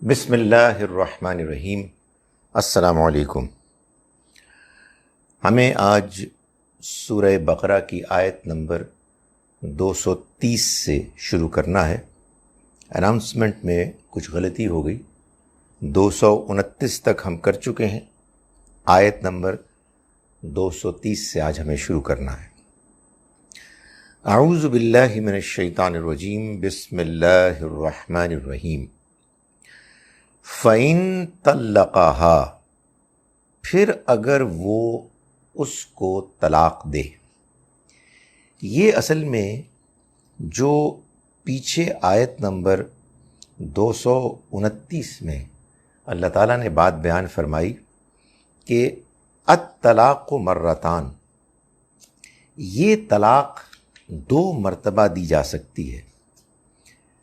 بسم اللہ الرحمن الرحیم۔ السلام علیکم۔ ہمیں آج سورہ بقرہ کی آیت نمبر 230 سے شروع کرنا ہے۔ اناؤنسمنٹ میں کچھ غلطی ہو گئی، 229 تک ہم کر چکے ہیں، آیت نمبر 230 سے آج ہمیں شروع کرنا ہے۔ اعوذ باللہ من الشیطان الرجیم، بسم اللہ الرحمن الرحیم۔ فَإِن طَلَّقَهَا، پھر اگر وہ اس کو طلاق دے۔ یہ اصل میں جو پیچھے آیت نمبر 229 میں اللہ تعالیٰ نے بات بیان فرمائی کہ الطلاق مرتان، یہ طلاق 2 مرتبہ دی جا سکتی ہے،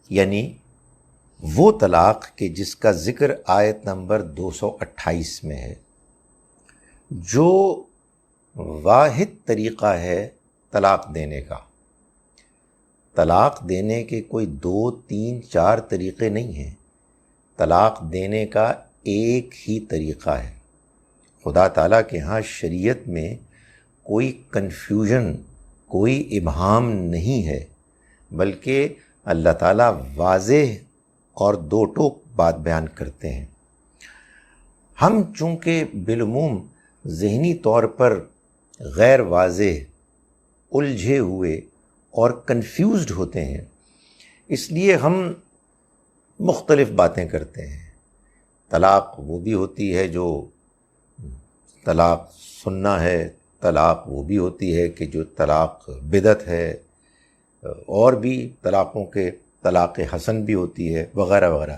یعنی وہ طلاق کہ جس کا ذکر آیت نمبر 228 میں ہے، جو واحد طریقہ ہے طلاق دینے کا۔ طلاق دینے کے کوئی 2 3 4 طریقے نہیں ہیں، طلاق دینے کا ایک ہی طریقہ ہے۔ خدا تعالیٰ کے ہاں شریعت میں کوئی کنفیوژن، کوئی ابہام نہیں ہے، بلکہ اللہ تعالیٰ واضح اور 2 ٹوک بات بیان کرتے ہیں۔ ہم چونکہ بالعموم ذہنی طور پر غیر واضح، الجھے ہوئے اور کنفیوزڈ ہوتے ہیں، اس لیے ہم مختلف باتیں کرتے ہیں۔ طلاق وہ بھی ہوتی ہے جو طلاق سنہ ہے، طلاق وہ بھی ہوتی ہے کہ جو طلاق بدعت ہے، اور بھی طلاقوں کے طلاق حسن بھی ہوتی ہے، وغیرہ وغیرہ۔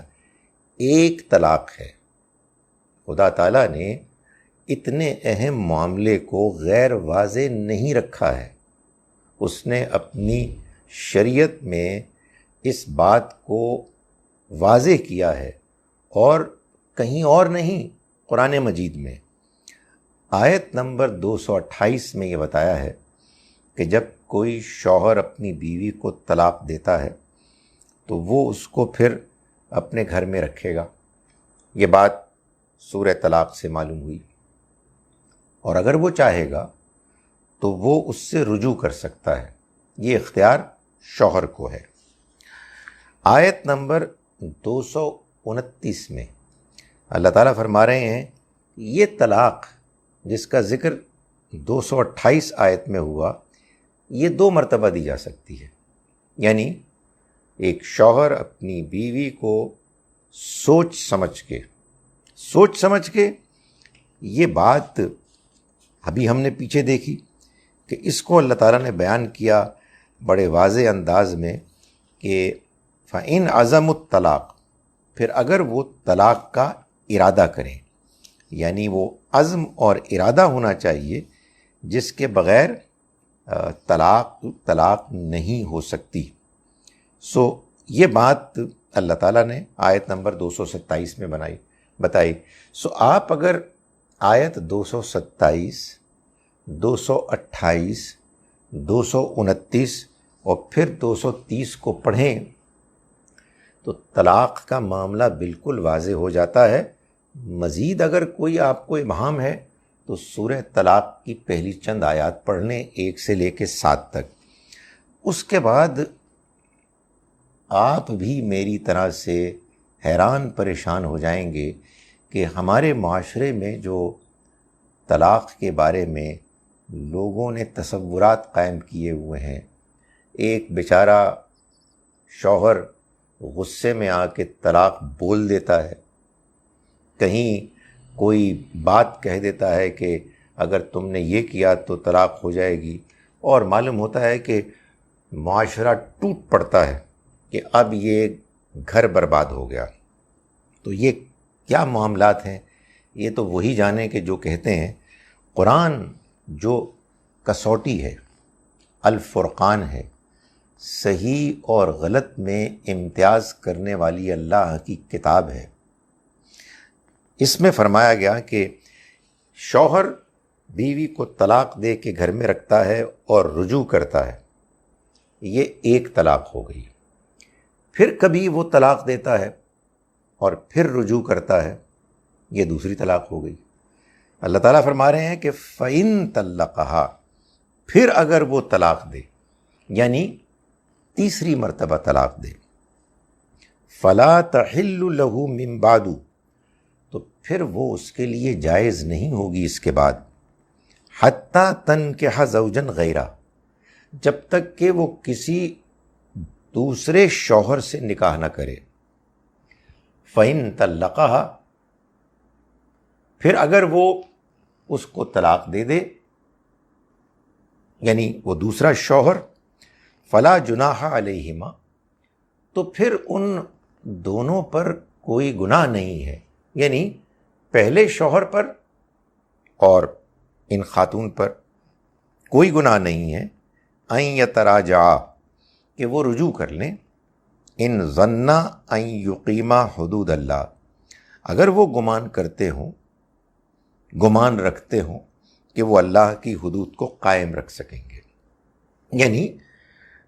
ایک طلاق ہے۔ خدا تعالیٰ نے اتنے اہم معاملے کو غیر واضح نہیں رکھا ہے۔ اس نے اپنی شریعت میں اس بات کو واضح کیا ہے، اور کہیں اور نہیں، قرآن مجید میں آیت نمبر 228 میں یہ بتایا ہے کہ جب کوئی شوہر اپنی بیوی کو طلاق دیتا ہے تو وہ اس کو پھر اپنے گھر میں رکھے گا۔ یہ بات سورہ طلاق سے معلوم ہوئی، اور اگر وہ چاہے گا تو وہ اس سے رجوع کر سکتا ہے، یہ اختیار شوہر کو ہے۔ آیت نمبر 229 میں اللہ تعالیٰ فرما رہے ہیں یہ طلاق جس کا ذکر 228 آیت میں ہوا، یہ 2 مرتبہ دی جا سکتی ہے، یعنی ایک شوہر اپنی بیوی کو سوچ سمجھ کے یہ بات ابھی ہم نے پیچھے دیکھی کہ اس کو اللہ تعالیٰ نے بیان کیا بڑے واضح انداز میں کہ فَإِنْ عَزَمُوا الطلاق، پھر اگر وہ طلاق کا ارادہ کریں، یعنی وہ عزم اور ارادہ ہونا چاہیے جس کے بغیر طلاق نہیں ہو سکتی۔ یہ بات اللہ تعالیٰ نے آیت نمبر 227 میں بتائی۔ آپ اگر آیت 227، 228، 229 اور پھر 230 کو پڑھیں تو طلاق کا معاملہ بالکل واضح ہو جاتا ہے۔ مزید اگر کوئی آپ کو ابہام ہے تو سورہ طلاق کی پہلی چند آیات پڑھ لیں، 1 سے لے کے 7 تک۔ اس کے بعد آپ بھی میری طرح سے حیران پریشان ہو جائیں گے کہ ہمارے معاشرے میں جو طلاق کے بارے میں لوگوں نے تصورات قائم کیے ہوئے ہیں، ایک بیچارہ شوہر غصے میں آ کے طلاق بول دیتا ہے، کہیں کوئی بات کہہ دیتا ہے کہ اگر تم نے یہ کیا تو طلاق ہو جائے گی، اور معلوم ہوتا ہے کہ معاشرہ ٹوٹ پڑتا ہے کہ اب یہ گھر برباد ہو گیا۔ تو یہ کیا معاملات ہیں؟ یہ تو وہی جانے کہ جو کہتے ہیں قرآن جو کسوٹی ہے، الفرقان ہے، صحیح اور غلط میں امتیاز کرنے والی اللہ کی کتاب ہے۔ اس میں فرمایا گیا کہ شوہر بیوی کو طلاق دے کے گھر میں رکھتا ہے اور رجوع کرتا ہے، یہ ایک طلاق ہو گئی۔ پھر کبھی وہ طلاق دیتا ہے اور پھر رجوع کرتا ہے، یہ دوسری طلاق ہو گئی۔ اللہ تعالیٰ فرما رہے ہیں کہ فَإِن طَلَّقَهَا، پھر اگر وہ طلاق دے، یعنی تیسری مرتبہ طلاق دے، فَلَا تَحِلُّ لَهُ مِن بَعْدُ، تو پھر وہ اس کے لیے جائز نہیں ہوگی اس کے بعد، حَتَّى تَنْكِحَ زَوْجًا غَيْرَهُ، جب تک کہ وہ کسی دوسرے شوہر سے نکاح نہ کرے۔ فَإِن طَلَّقَهَا، پھر اگر وہ اس کو طلاق دے دے، یعنی وہ دوسرا شوہر، فلا جناح علیہما، تو پھر ان دونوں پر کوئی گناہ نہیں ہے، یعنی پہلے شوہر پر اور ان خاتون پر کوئی گناہ نہیں ہے، ان یتراجعا، کہ وہ رجوع کر لیں، ان ظنا ان یقیما حدود اللہ، اگر وہ گمان کرتے ہوں، گمان رکھتے ہوں کہ وہ اللہ کی حدود کو قائم رکھ سکیں گے۔ یعنی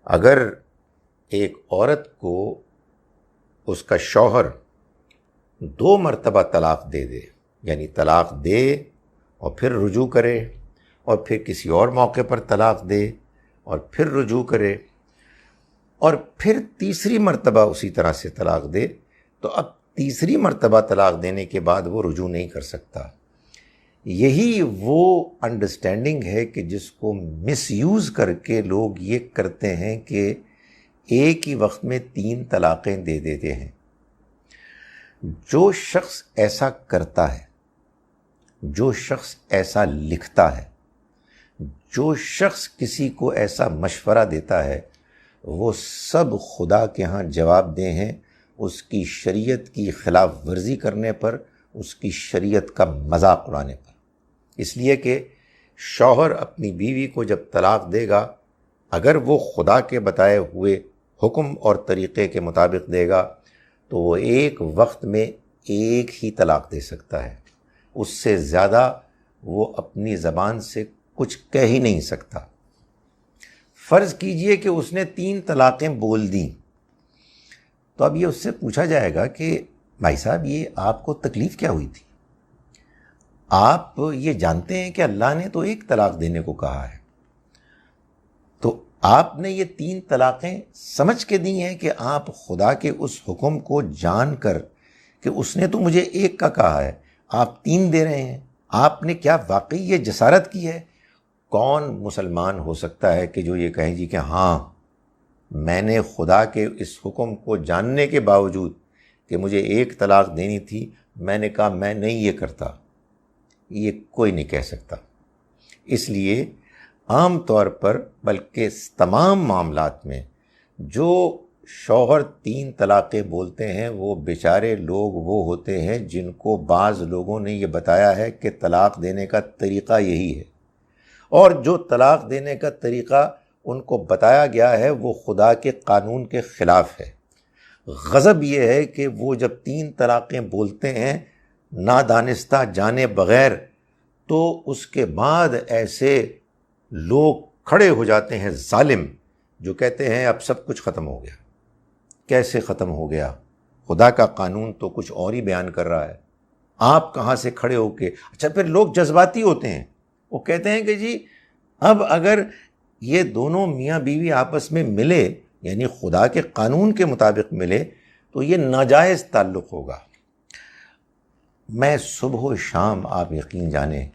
اگر ایک عورت کو اس کا شوہر 2 مرتبہ طلاق دے دے، یعنی طلاق دے اور پھر رجوع کرے، اور پھر کسی اور موقع پر طلاق دے اور پھر رجوع کرے، اور پھر تیسری مرتبہ اسی طرح سے طلاق دے، تو اب تیسری مرتبہ طلاق دینے کے بعد وہ رجوع نہیں کر سکتا۔ یہی وہ انڈرسٹینڈنگ ہے کہ جس کو مس یوز کر کے لوگ یہ کرتے ہیں کہ ایک ہی وقت میں 3 طلاقیں دے دیتے ہیں۔ جو شخص ایسا کرتا ہے، جو شخص ایسا لکھتا ہے، جو شخص کسی کو ایسا مشورہ دیتا ہے، وہ سب خدا کے ہاں جواب دہ ہیں اس کی شریعت کی خلاف ورزی کرنے پر، اس کی شریعت کا مذاق اڑانے پر۔ اس لیے کہ شوہر اپنی بیوی کو جب طلاق دے گا، اگر وہ خدا کے بتائے ہوئے حکم اور طریقے کے مطابق دے گا تو وہ ایک وقت میں ایک ہی طلاق دے سکتا ہے، اس سے زیادہ وہ اپنی زبان سے کچھ کہہ ہی نہیں سکتا۔ فرض کیجئے کہ اس نے 3 طلاقیں بول دیں، تو اب یہ اس سے پوچھا جائے گا کہ بھائی صاحب یہ آپ کو تکلیف کیا ہوئی تھی؟ آپ یہ جانتے ہیں کہ اللہ نے تو 1 طلاق دینے کو کہا ہے، تو آپ نے یہ 3 طلاقیں سمجھ کے دی ہیں کہ آپ خدا کے اس حکم کو جان کر کہ اس نے تو مجھے 1 کا کہا ہے، آپ 3 دے رہے ہیں؟ آپ نے کیا واقعی یہ جسارت کی ہے؟ کون مسلمان ہو سکتا ہے کہ جو یہ کہیں جی کہ ہاں میں نے خدا کے اس حکم کو جاننے کے باوجود کہ مجھے 1 طلاق دینی تھی، میں نے کہا میں نہیں یہ کرتا؟ یہ کوئی نہیں کہہ سکتا۔ اس لیے عام طور پر بلکہ تمام معاملات میں جو شوہر 3 طلاقیں بولتے ہیں وہ بیچارے لوگ وہ ہوتے ہیں جن کو بعض لوگوں نے یہ بتایا ہے کہ طلاق دینے کا طریقہ یہی ہے، اور جو طلاق دینے کا طریقہ ان کو بتایا گیا ہے وہ خدا کے قانون کے خلاف ہے۔ غضب یہ ہے کہ وہ جب 3 طلاقیں بولتے ہیں نادانستہ جانے بغیر، تو اس کے بعد ایسے لوگ کھڑے ہو جاتے ہیں ظالم، جو کہتے ہیں اب سب کچھ ختم ہو گیا۔ کیسے ختم ہو گیا؟ خدا کا قانون تو کچھ اور ہی بیان کر رہا ہے، آپ کہاں سے کھڑے ہو کے؟ اچھا پھر لوگ جذباتی ہوتے ہیں، وہ کہتے ہیں کہ جی اب اگر یہ دونوں میاں بیوی آپس میں ملے، یعنی خدا کے قانون کے مطابق ملے، تو یہ ناجائز تعلق ہوگا۔ میں صبح و شام آپ یقین جانیں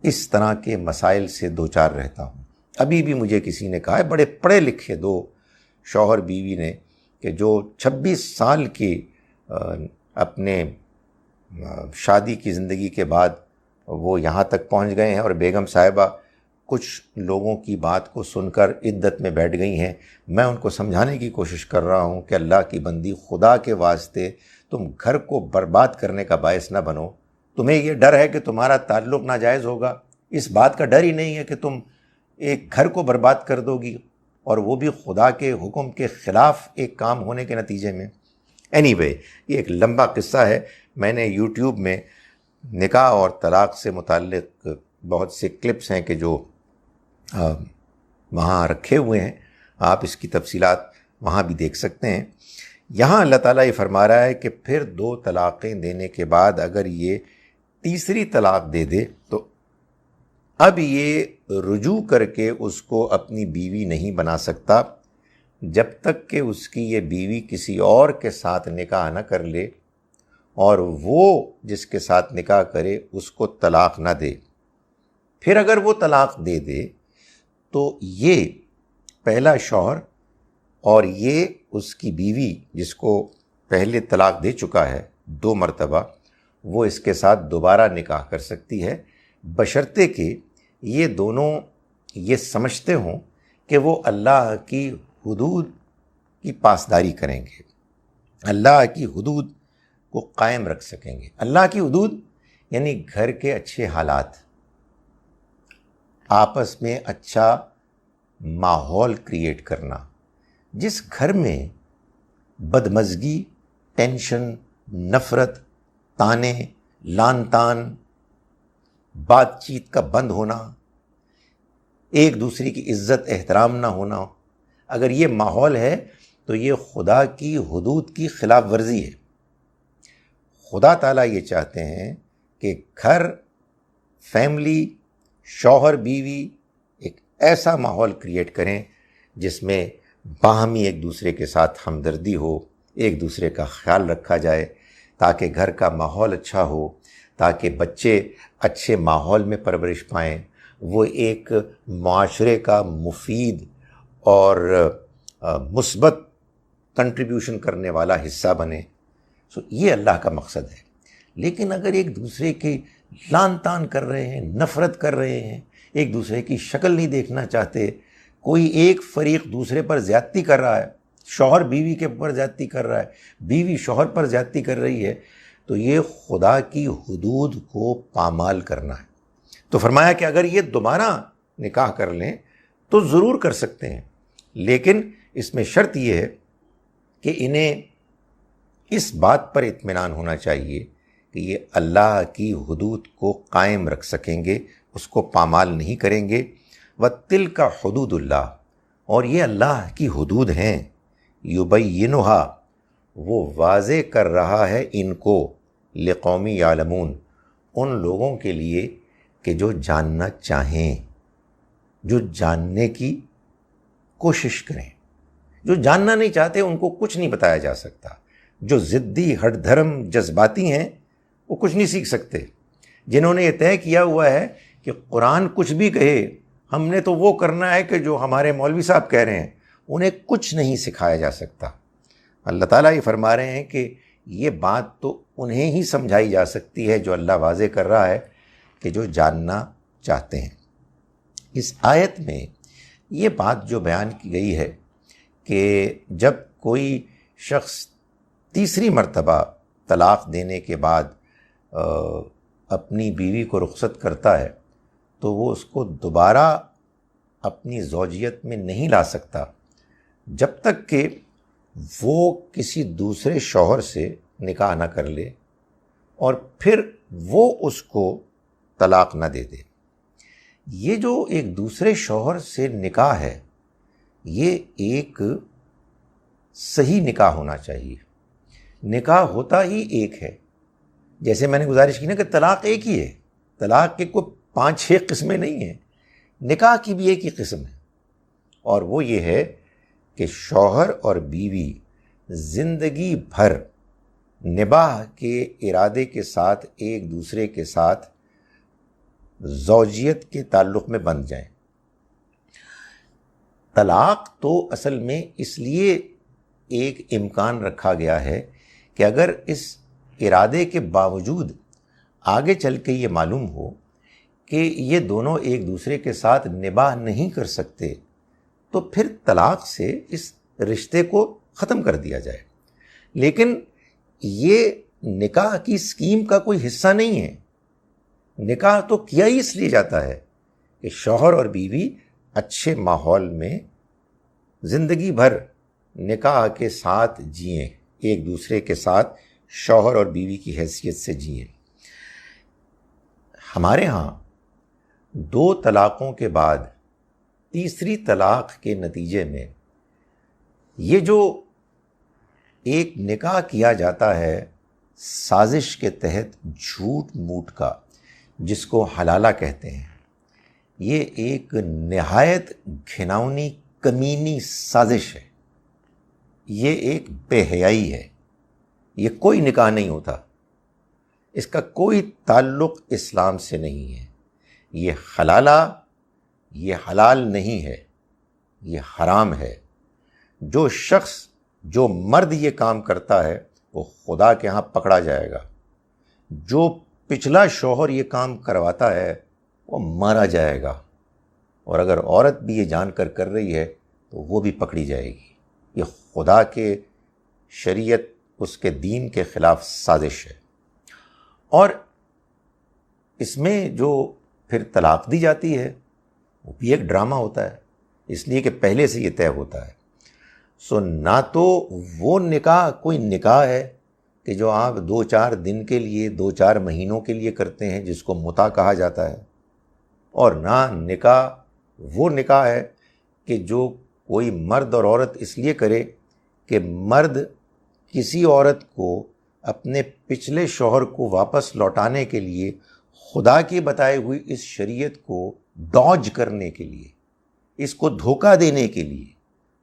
اس طرح کے مسائل سے دوچار رہتا ہوں۔ ابھی بھی مجھے کسی نے کہا ہے، بڑے پڑھے لکھے 2 شوہر بیوی نے، کہ جو 26 سال کی اپنے شادی کی زندگی کے بعد وہ یہاں تک پہنچ گئے ہیں، اور بیگم صاحبہ کچھ لوگوں کی بات کو سن کر عدت میں بیٹھ گئی ہیں۔ میں ان کو سمجھانے کی کوشش کر رہا ہوں کہ اللہ کی بندی، خدا کے واسطے تم گھر کو برباد کرنے کا باعث نہ بنو۔ تمہیں یہ ڈر ہے کہ تمہارا تعلق ناجائز ہوگا، اس بات کا ڈر ہی نہیں ہے کہ تم ایک گھر کو برباد کر دو گی، اور وہ بھی خدا کے حکم کے خلاف ایک کام ہونے کے نتیجے میں۔ اینی وے، یہ ایک لمبا قصہ ہے۔ میں نے یوٹیوب میں نکاح اور طلاق سے متعلق بہت سے کلپس ہیں کہ جو وہاں رکھے ہوئے ہیں، آپ اس کی تفصیلات وہاں بھی دیکھ سکتے ہیں۔ یہاں اللہ تعالیٰ یہ فرما رہا ہے کہ پھر 2 طلاقیں دینے کے بعد اگر یہ تیسری طلاق دے دے تو اب یہ رجوع کر کے اس کو اپنی بیوی نہیں بنا سکتا جب تک کہ اس کی یہ بیوی کسی اور کے ساتھ نکاح نہ کر لے اور وہ جس کے ساتھ نکاح کرے اس کو طلاق نہ دے۔ پھر اگر وہ طلاق دے دے تو یہ پہلا شوہر اور یہ اس کی بیوی جس کو پہلے طلاق دے چکا ہے 2 مرتبہ، وہ اس کے ساتھ دوبارہ نکاح کر سکتی ہے، بشرطے کہ یہ دونوں یہ سمجھتے ہوں کہ وہ اللہ کی حدود کی پاسداری کریں گے، اللہ کی حدود کو قائم رکھ سکیں گے۔ اللہ کی حدود یعنی گھر کے اچھے حالات، آپس میں اچھا ماحول کریٹ کرنا۔ جس گھر میں بدمزگی، ٹینشن، نفرت، تانے، لان تان، بات چیت کا بند ہونا، ایک دوسرے کی عزت احترام نہ ہونا، اگر یہ ماحول ہے تو یہ خدا کی حدود کی خلاف ورزی ہے۔ خدا تعالیٰ یہ چاہتے ہیں کہ گھر، فیملی، شوہر بیوی ایک ایسا ماحول کریٹ کریں جس میں باہمی ایک دوسرے کے ساتھ ہمدردی ہو، ایک دوسرے کا خیال رکھا جائے، تاکہ گھر کا ماحول اچھا ہو، تاکہ بچے اچھے ماحول میں پرورش پائیں، وہ ایک معاشرے کا مفید اور مثبت کنٹریبیوشن کرنے والا حصہ بنے۔ یہ اللہ کا مقصد ہے۔ لیکن اگر ایک دوسرے کے لان تان کر رہے ہیں، نفرت کر رہے ہیں، ایک دوسرے کی شکل نہیں دیکھنا چاہتے، کوئی ایک فریق دوسرے پر زیادتی کر رہا ہے، شوہر بیوی کے اوپر زیادتی کر رہا ہے، بیوی شوہر پر زیادتی کر رہی ہے، تو یہ خدا کی حدود کو پامال کرنا ہے۔ تو فرمایا کہ اگر یہ دوبارہ نکاح کر لیں تو ضرور کر سکتے ہیں، لیکن اس میں شرط یہ ہے کہ انہیں اس بات پر اطمینان ہونا چاہیے کہ یہ اللہ کی حدود کو قائم رکھ سکیں گے، اس کو پامال نہیں کریں گے۔ وَتِلْكَ حُدُودُ اللَّهِ، اور یہ اللہ کی حدود ہیں، يُبَيِّنُهَا، وہ واضح کر رہا ہے ان کو، لِقَوْمٍ يَعْلَمُونَ، ان لوگوں کے لیے کہ جو جاننا چاہیں، جو جاننے کی کوشش کریں۔ جو جاننا نہیں چاہتے ان کو کچھ نہیں بتایا جا سکتا۔ جو ضدی، ہٹ دھرم، جذباتی ہیں وہ کچھ نہیں سیکھ سکتے۔ جنہوں نے یہ طے کیا ہوا ہے کہ قرآن کچھ بھی کہے ہم نے تو وہ کرنا ہے کہ جو ہمارے مولوی صاحب کہہ رہے ہیں، انہیں کچھ نہیں سکھایا جا سکتا۔ اللہ تعالیٰ یہ فرما رہے ہیں کہ یہ بات تو انہیں ہی سمجھائی جا سکتی ہے جو اللہ واضح کر رہا ہے کہ جو جاننا چاہتے ہیں۔ اس آیت میں یہ بات جو بیان کی گئی ہے کہ جب کوئی شخص تیسری مرتبہ طلاق دینے کے بعد اپنی بیوی کو رخصت کرتا ہے تو وہ اس کو دوبارہ اپنی زوجیت میں نہیں لا سکتا جب تک کہ وہ کسی دوسرے شوہر سے نکاح نہ کر لے اور پھر وہ اس کو طلاق نہ دے دے۔ یہ جو ایک دوسرے شوہر سے نکاح ہے یہ ایک صحیح نکاح ہونا چاہیے۔ نکاح ہوتا ہی ایک ہے، جیسے میں نے گزارش کی نا کہ طلاق ایک ہی ہے، طلاق کے کوئی 5-6 قسمیں نہیں ہیں، نکاح کی بھی ایک ہی قسم ہے، اور وہ یہ ہے کہ شوہر اور بیوی زندگی بھر نباہ کے ارادے کے ساتھ ایک دوسرے کے ساتھ زوجیت کے تعلق میں بندھ جائیں۔ طلاق تو اصل میں اس لیے ایک امکان رکھا گیا ہے کہ اگر اس ارادے کے باوجود آگے چل کے یہ معلوم ہو کہ یہ دونوں ایک دوسرے کے ساتھ نباہ نہیں کر سکتے تو پھر طلاق سے اس رشتے کو ختم کر دیا جائے۔ لیکن یہ نکاح کی اسکیم کا کوئی حصہ نہیں ہے۔ نکاح تو کیا ہی اس لیے جاتا ہے کہ شوہر اور بیوی اچھے ماحول میں زندگی بھر نکاح کے ساتھ جئیں، ایک دوسرے کے ساتھ شوہر اور بیوی کی حیثیت سے جئیں۔ ہمارے ہاں 2 طلاقوں کے بعد تیسری طلاق کے نتیجے میں یہ جو ایک نکاح کیا جاتا ہے سازش کے تحت جھوٹ موٹ کا، جس کو حلالہ کہتے ہیں، یہ ایک نہایت گھناؤنی کمینی سازش ہے، یہ ایک بے حیائی ہے، یہ کوئی نکاح نہیں ہوتا، اس کا کوئی تعلق اسلام سے نہیں ہے، یہ حلالہ، یہ حلال نہیں ہے، یہ حرام ہے۔ جو شخص، جو مرد یہ کام کرتا ہے وہ خدا کے ہاں پکڑا جائے گا، جو پچھلا شوہر یہ کام کرواتا ہے وہ مارا جائے گا، اور اگر عورت بھی یہ جان کر کر رہی ہے تو وہ بھی پکڑی جائے گی۔ یہ خدا کے شریعت، اس کے دین کے خلاف سازش ہے۔ اور اس میں جو پھر طلاق دی جاتی ہے وہ بھی ایک ڈرامہ ہوتا ہے، اس لیے کہ پہلے سے یہ طے ہوتا ہے۔ سو نہ تو وہ نکاح کوئی نکاح ہے کہ جو آپ 2-4 دن کے لیے، 2-4 مہینوں کے لیے کرتے ہیں جس کو متع کہا جاتا ہے، اور نہ نکاح وہ نکاح ہے کہ جو کوئی مرد اور عورت اس لیے کرے کہ مرد کسی عورت کو اپنے پچھلے شوہر کو واپس لوٹانے کے لیے خدا کی بتائی ہوئی اس شریعت کو ڈاج کرنے کے لیے، اس کو دھوکہ دینے کے لیے،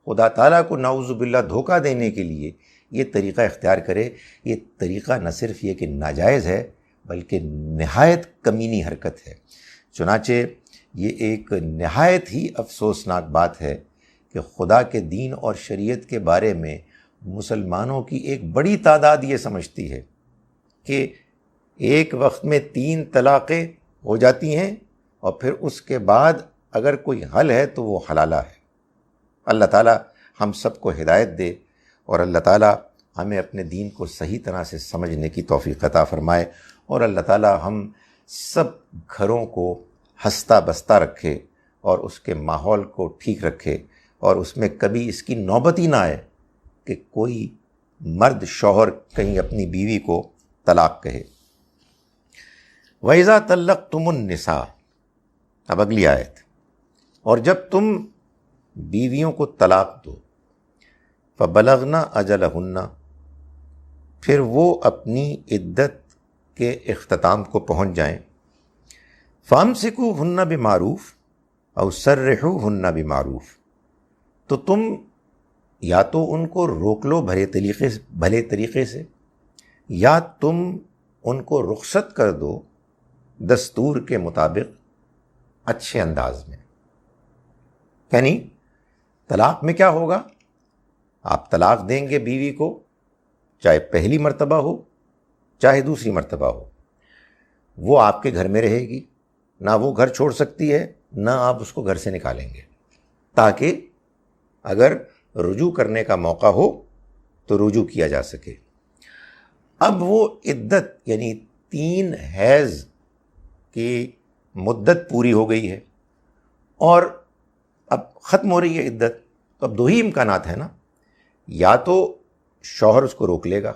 خدا تعالیٰ کو نعوذ باللہ دھوکہ دینے کے لیے یہ طریقہ اختیار کرے۔ یہ طریقہ نہ صرف یہ کہ ناجائز ہے بلکہ نہایت کمینی حرکت ہے۔ چنانچہ یہ ایک نہایت ہی افسوسناک بات ہے کہ خدا کے دین اور شریعت کے بارے میں مسلمانوں کی ایک بڑی تعداد یہ سمجھتی ہے کہ ایک وقت میں 3 طلاقیں ہو جاتی ہیں اور پھر اس کے بعد اگر کوئی حل ہے تو وہ حلالہ ہے۔ اللہ تعالیٰ ہم سب کو ہدایت دے، اور اللہ تعالیٰ ہمیں اپنے دین کو صحیح طرح سے سمجھنے کی توفیق عطا فرمائے، اور اللہ تعالیٰ ہم سب گھروں کو ہنستا بستا رکھے اور اس کے ماحول کو ٹھیک رکھے، اور اس میں کبھی اس کی نوبت ہی نہ آئے کہ کوئی مرد شوہر کہیں اپنی بیوی کو طلاق کہے۔ وَإِذَا طَلَّقْتُمُ النِّسَاءَ، اب اگلی آیت، اور جب تم بیویوں کو طلاق دو، فَبَلَغْنَ أَجَلَهُنَّ، پھر وہ اپنی عدت کے اختتام کو پہنچ جائیں، فَأَمْسِكُوهُنَّ بِمَعْرُوفٍ أَوْ سَرِّحُوهُنَّ بِمَعْرُوفٍ، تو تم یا تو ان کو روک لو بھلے طریقے سے، یا تم ان کو رخصت کر دو دستور کے مطابق اچھے انداز میں۔ یعنی طلاق میں کیا ہوگا؟ آپ طلاق دیں گے بیوی کو، چاہے پہلی مرتبہ ہو چاہے دوسری مرتبہ ہو، وہ آپ کے گھر میں رہے گی، نہ وہ گھر چھوڑ سکتی ہے نہ آپ اس کو گھر سے نکالیں گے، تاکہ اگر رجوع کرنے کا موقع ہو تو رجوع کیا جا سکے۔ اب وہ عدت یعنی 3 حیض کی مدت پوری ہو گئی ہے اور اب ختم ہو رہی ہے عدت، تو اب 2 ہی امکانات ہیں نا، یا تو شوہر اس کو روک لے گا،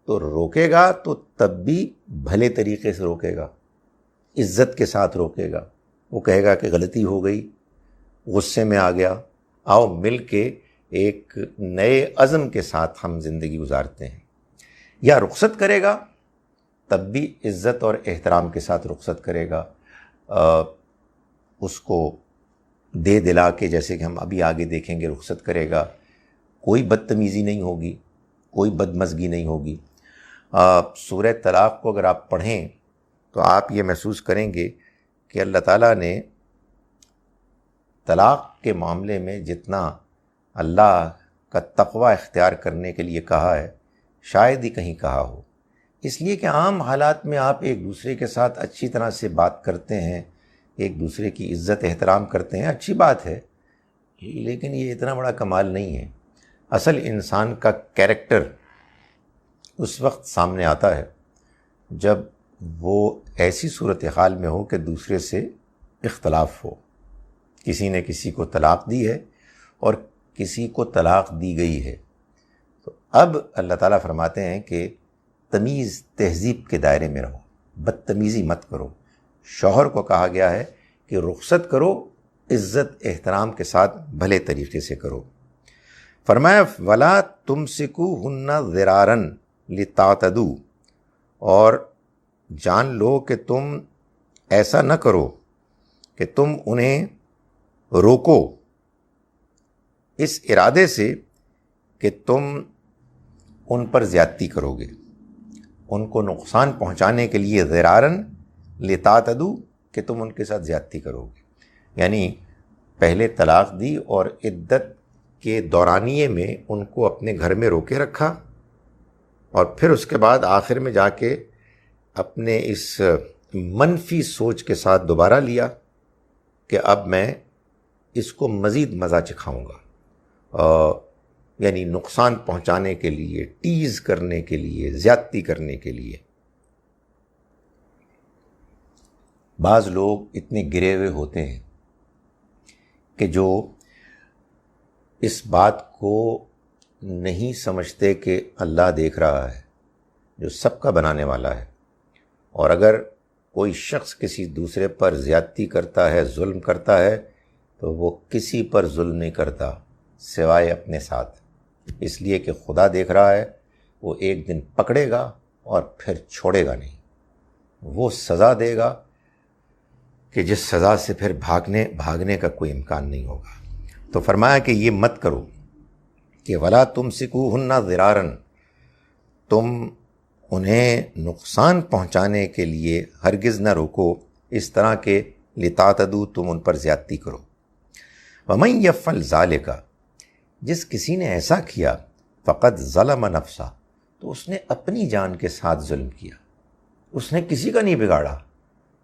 تو روکے گا تو تب بھی بھلے طریقے سے روکے گا، عزت کے ساتھ روکے گا، وہ کہے گا کہ غلطی ہو گئی، غصے میں آ گیا، آؤ مل کے ایک نئے عزم کے ساتھ ہم زندگی گزارتے ہیں، یا رخصت کرے گا تب بھی عزت اور احترام کے ساتھ رخصت کرے گا، اس کو دے دلا کے، جیسے کہ ہم ابھی آگے دیکھیں گے، رخصت کرے گا، کوئی بدتمیزی نہیں ہوگی، کوئی بدمزگی نہیں ہوگی۔ سورہ طلاق کو اگر آپ پڑھیں تو آپ یہ محسوس کریں گے کہ اللہ تعالیٰ نے طلاق کے معاملے میں جتنا اللہ کا تقوی اختیار کرنے کے لیے کہا ہے شاید ہی کہیں کہا ہو، اس لیے کہ عام حالات میں آپ ایک دوسرے کے ساتھ اچھی طرح سے بات کرتے ہیں، ایک دوسرے کی عزت احترام کرتے ہیں، اچھی بات ہے، لیکن یہ اتنا بڑا کمال نہیں ہے۔ اصل انسان کا کیریکٹر اس وقت سامنے آتا ہے جب وہ ایسی صورتحال میں ہو کہ دوسرے سے اختلاف ہو، کسی نے کسی کو طلاق دی ہے اور کسی کو طلاق دی گئی ہے، تو اب اللہ تعالیٰ فرماتے ہیں کہ تمیز تہذیب کے دائرے میں رہو، بدتمیزی مت کرو۔ شوہر کو کہا گیا ہے کہ رخصت کرو، عزت احترام کے ساتھ بھلے طریقے سے کرو۔ فرمایا ولا تمسکوہن ضرارا لتعتدوا، اور جان لو کہ تم ایسا نہ کرو کہ تم انہیں روکو اس ارادے سے کہ تم ان پر زیادتی کرو گے، ان کو نقصان پہنچانے کے لیے ضرارن لتعتدوا، کہ تم ان کے ساتھ زیادتی کرو گے، یعنی پہلے طلاق دی اور عدت کے دورانیے میں ان کو اپنے گھر میں روکے رکھا، اور پھر اس کے بعد آخر میں جا کے اپنے اس منفی سوچ کے ساتھ دوبارہ لیا کہ اب میں اس کو مزید مزہ چکھاؤں گا، یعنی نقصان پہنچانے کے لیے، ٹیز کرنے کے لیے، زیادتی کرنے کے لیے۔ بعض لوگ اتنے گرے ہوئے ہوتے ہیں کہ جو اس بات کو نہیں سمجھتے کہ اللہ دیکھ رہا ہے، جو سب کا بنانے والا ہے، اور اگر کوئی شخص کسی دوسرے پر زیادتی کرتا ہے، ظلم کرتا ہے، تو وہ کسی پر ظلم نہیں کرتا سوائے اپنے ساتھ، اس لیے کہ خدا دیکھ رہا ہے، وہ ایک دن پکڑے گا اور پھر چھوڑے گا نہیں، وہ سزا دے گا کہ جس سزا سے پھر بھاگنے کا کوئی امکان نہیں ہوگا۔ تو فرمایا کہ یہ مت کرو کہ ولا تمسکوہن ضرارا، تم انہیں نقصان پہنچانے کے لیے ہرگز نہ روکو اس طرح کہ لتعتدوا، تم ان پر زیادتی کرو۔ ومن یفعل ذلک، جس کسی نے ایسا کیا، فقد ظلم نفسہ، تو اس نے اپنی جان کے ساتھ ظلم کیا، اس نے کسی کا نہیں بگاڑا،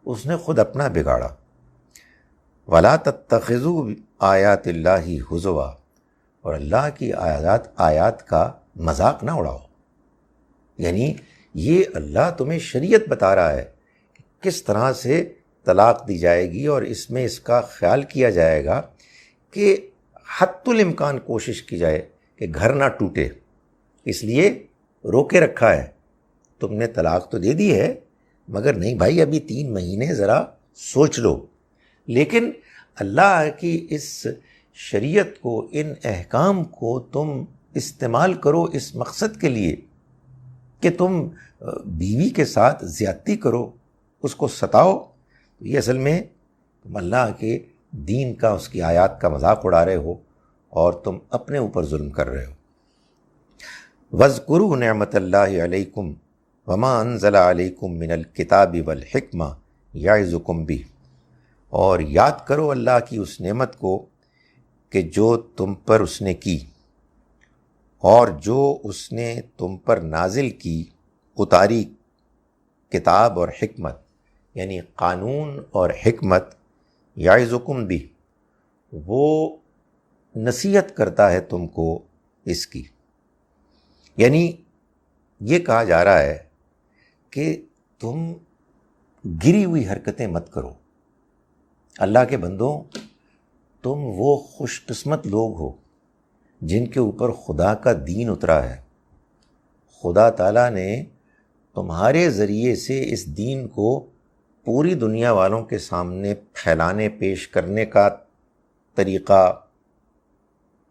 اس نے خود اپنا بگاڑا۔ ولا تتخذوا آیات اللہ ہزوا، اور اللہ کی آیات کا مذاق نہ اڑاؤ، یعنی یہ اللہ تمہیں شریعت بتا رہا ہے کہ کس طرح سے طلاق دی جائے گی، اور اس میں اس کا خیال کیا جائے گا کہ حتی الامکان کوشش کی جائے کہ گھر نہ ٹوٹے، اس لیے روکے رکھا ہے۔ تم نے طلاق تو دے دی ہے، مگر نہیں بھائی ابھی 3 مہینے ذرا سوچ لو۔ لیکن اللہ کی اس شریعت کو، ان احکام کو تم استعمال کرو اس مقصد کے لیے کہ تم بیوی کے ساتھ زیادتی کرو، اس کو ستاؤ، یہ اصل میں تم اللہ کے دین کا، اس کی آیات کا مذاق اڑا رہے ہو، اور تم اپنے اوپر ظلم کر رہے ہو۔ وَاذْكُرُوا نِعْمَةَ اللَّهِ عَلَيْكُمْ وَمَا أَنزَلَ عَلَيْكُمْ مِنَ الْكِتَابِ وَالْحِكْمَةِ يَعِظُكُمْ بِهِ، اور یاد کرو اللہ کی اس نعمت کو کہ جو تم پر اس نے کی، اور جو اس نے تم پر نازل کی، اتاری کتاب اور حکمت، یعنی قانون اور حکمت، یعظکم بھی، وہ نصیحت کرتا ہے تم کو اس کی، یعنی یہ کہا جا رہا ہے کہ تم گری ہوئی حرکتیں مت کرو۔ اللہ کے بندوں، تم وہ خوش قسمت لوگ ہو جن کے اوپر خدا کا دین اترا ہے۔ خدا تعالیٰ نے تمہارے ذریعے سے اس دین کو پوری دنیا والوں کے سامنے پھیلانے، پیش کرنے کا طریقہ،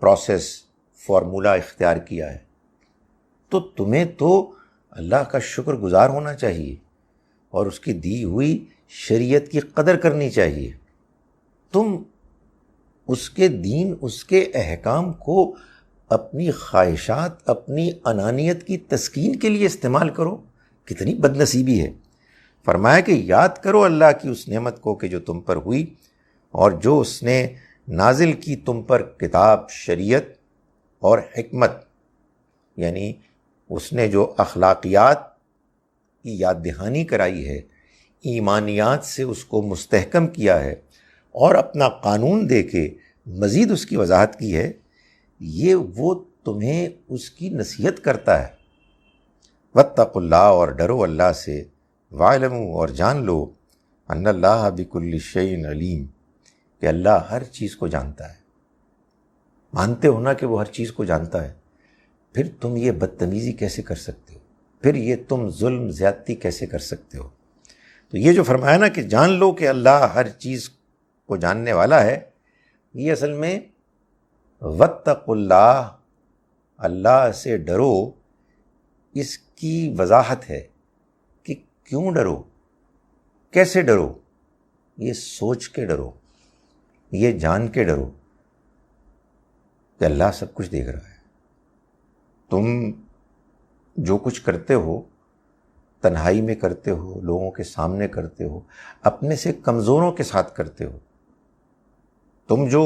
پروسیس، فارمولہ اختیار کیا ہے، تو تمہیں تو اللہ کا شکر گزار ہونا چاہیے اور اس کی دی ہوئی شریعت کی قدر کرنی چاہیے۔ تم اس کے دین، اس کے احکام کو اپنی خواہشات، اپنی انانیت کی تسکین کے لیے استعمال کرو، کتنی بد نصیبی ہے۔ فرمایا کہ یاد کرو اللہ کی اس نعمت کو کہ جو تم پر ہوئی، اور جو اس نے نازل کی تم پر کتاب، شریعت اور حکمت، یعنی اس نے جو اخلاقیات کی یاد دہانی کرائی ہے، ایمانیات سے اس کو مستحکم کیا ہے، اور اپنا قانون دے کے مزید اس کی وضاحت کی ہے، یہ وہ تمہیں اس کی نصیحت کرتا ہے۔ واتقوا اللہ، اور ڈرو اللہ سے، وَاعْلَمُوا، اور جان لو، ان اللہ بکل شیء علیم، کہ اللہ ہر چیز کو جانتا ہے۔ مانتے ہو نا کہ وہ ہر چیز کو جانتا ہے، پھر تم یہ بدتمیزی کیسے کر سکتے ہو؟ پھر یہ تم ظلم زیادتی کیسے کر سکتے ہو؟ تو یہ جو فرمایا نا کہ جان لو کہ اللہ ہر چیز کو جاننے والا ہے، یہ اصل میں واتقوا اللہ اللہ سے ڈرو، اس کی وضاحت ہے کہ کیوں ڈرو، کیسے ڈرو. یہ سوچ کے ڈرو، یہ جان کے ڈرو کہ اللہ سب کچھ دیکھ رہا ہے. تم جو کچھ کرتے ہو، تنہائی میں کرتے ہو، لوگوں کے سامنے کرتے ہو، اپنے سے کمزوروں کے ساتھ کرتے ہو. تم جو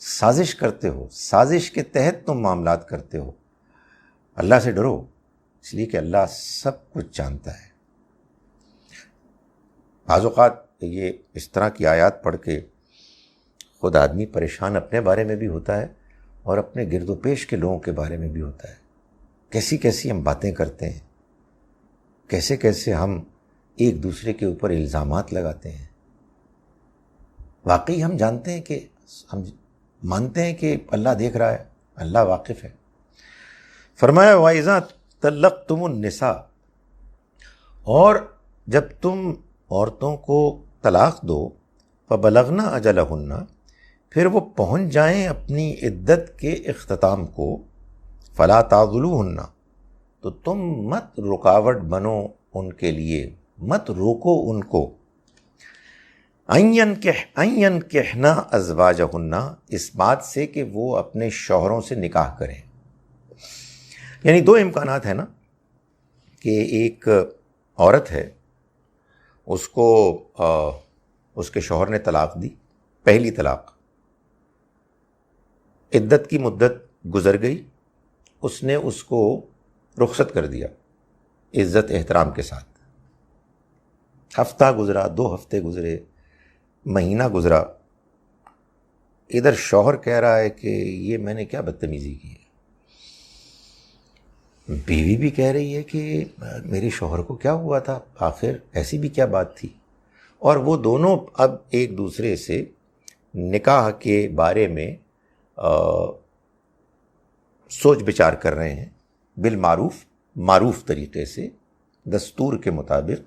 سازش کرتے ہو، سازش کے تحت تم معاملات کرتے ہو. اللہ سے ڈرو، اس لیے کہ اللہ سب کچھ جانتا ہے. بعض اوقات یہ اس طرح کی آیات پڑھ کے خود آدمی پریشان اپنے بارے میں بھی ہوتا ہے اور اپنے گرد و پیش کے لوگوں کے بارے میں بھی ہوتا ہے. کیسی کیسی ہم باتیں کرتے ہیں، کیسے کیسے ہم ایک دوسرے کے اوپر الزامات لگاتے ہیں. واقعی ہم جانتے ہیں کہ ہم مانتے ہیں کہ اللہ دیکھ رہا ہے، اللہ واقف ہے. فرمایا وَإِذَا طَلَّقْتُمُ النِّسَاءَ، اور جب تم عورتوں کو طلاق دو، فَبَلَغْنَ أَجَلَهُنَّ، پھر وہ پہنچ جائیں اپنی عدت کے اختتام کو، فَلَا تَعْضُلُوهُنَّ، تو تم مت رکاوٹ بنو ان کے لیے، مت روکو ان کو، أَن يَنكِحْنَ أَزْوَاجَهُنَّ، اس بات سے کہ وہ اپنے شوہروں سے نکاح کریں. یعنی دو امکانات ہیں نا، کہ ایک عورت ہے، اس کو اس کے شوہر نے طلاق دی، پہلی طلاق، عدت کی مدت گزر گئی، اس نے اس کو رخصت کر دیا عزت احترام کے ساتھ. ہفتہ گزرا، 2 ہفتے گزرے، مہینہ گزرا، ادھر شوہر کہہ رہا ہے کہ یہ میں نے کیا بدتمیزی کی ہے، بیوی بھی کہہ رہی ہے کہ میرے شوہر کو کیا ہوا تھا، آخر ایسی بھی کیا بات تھی. اور وہ دونوں اب ایک دوسرے سے نکاح کے بارے میں سوچ بچار کر رہے ہیں، بالمعروف، معروف طریقے سے، دستور کے مطابق،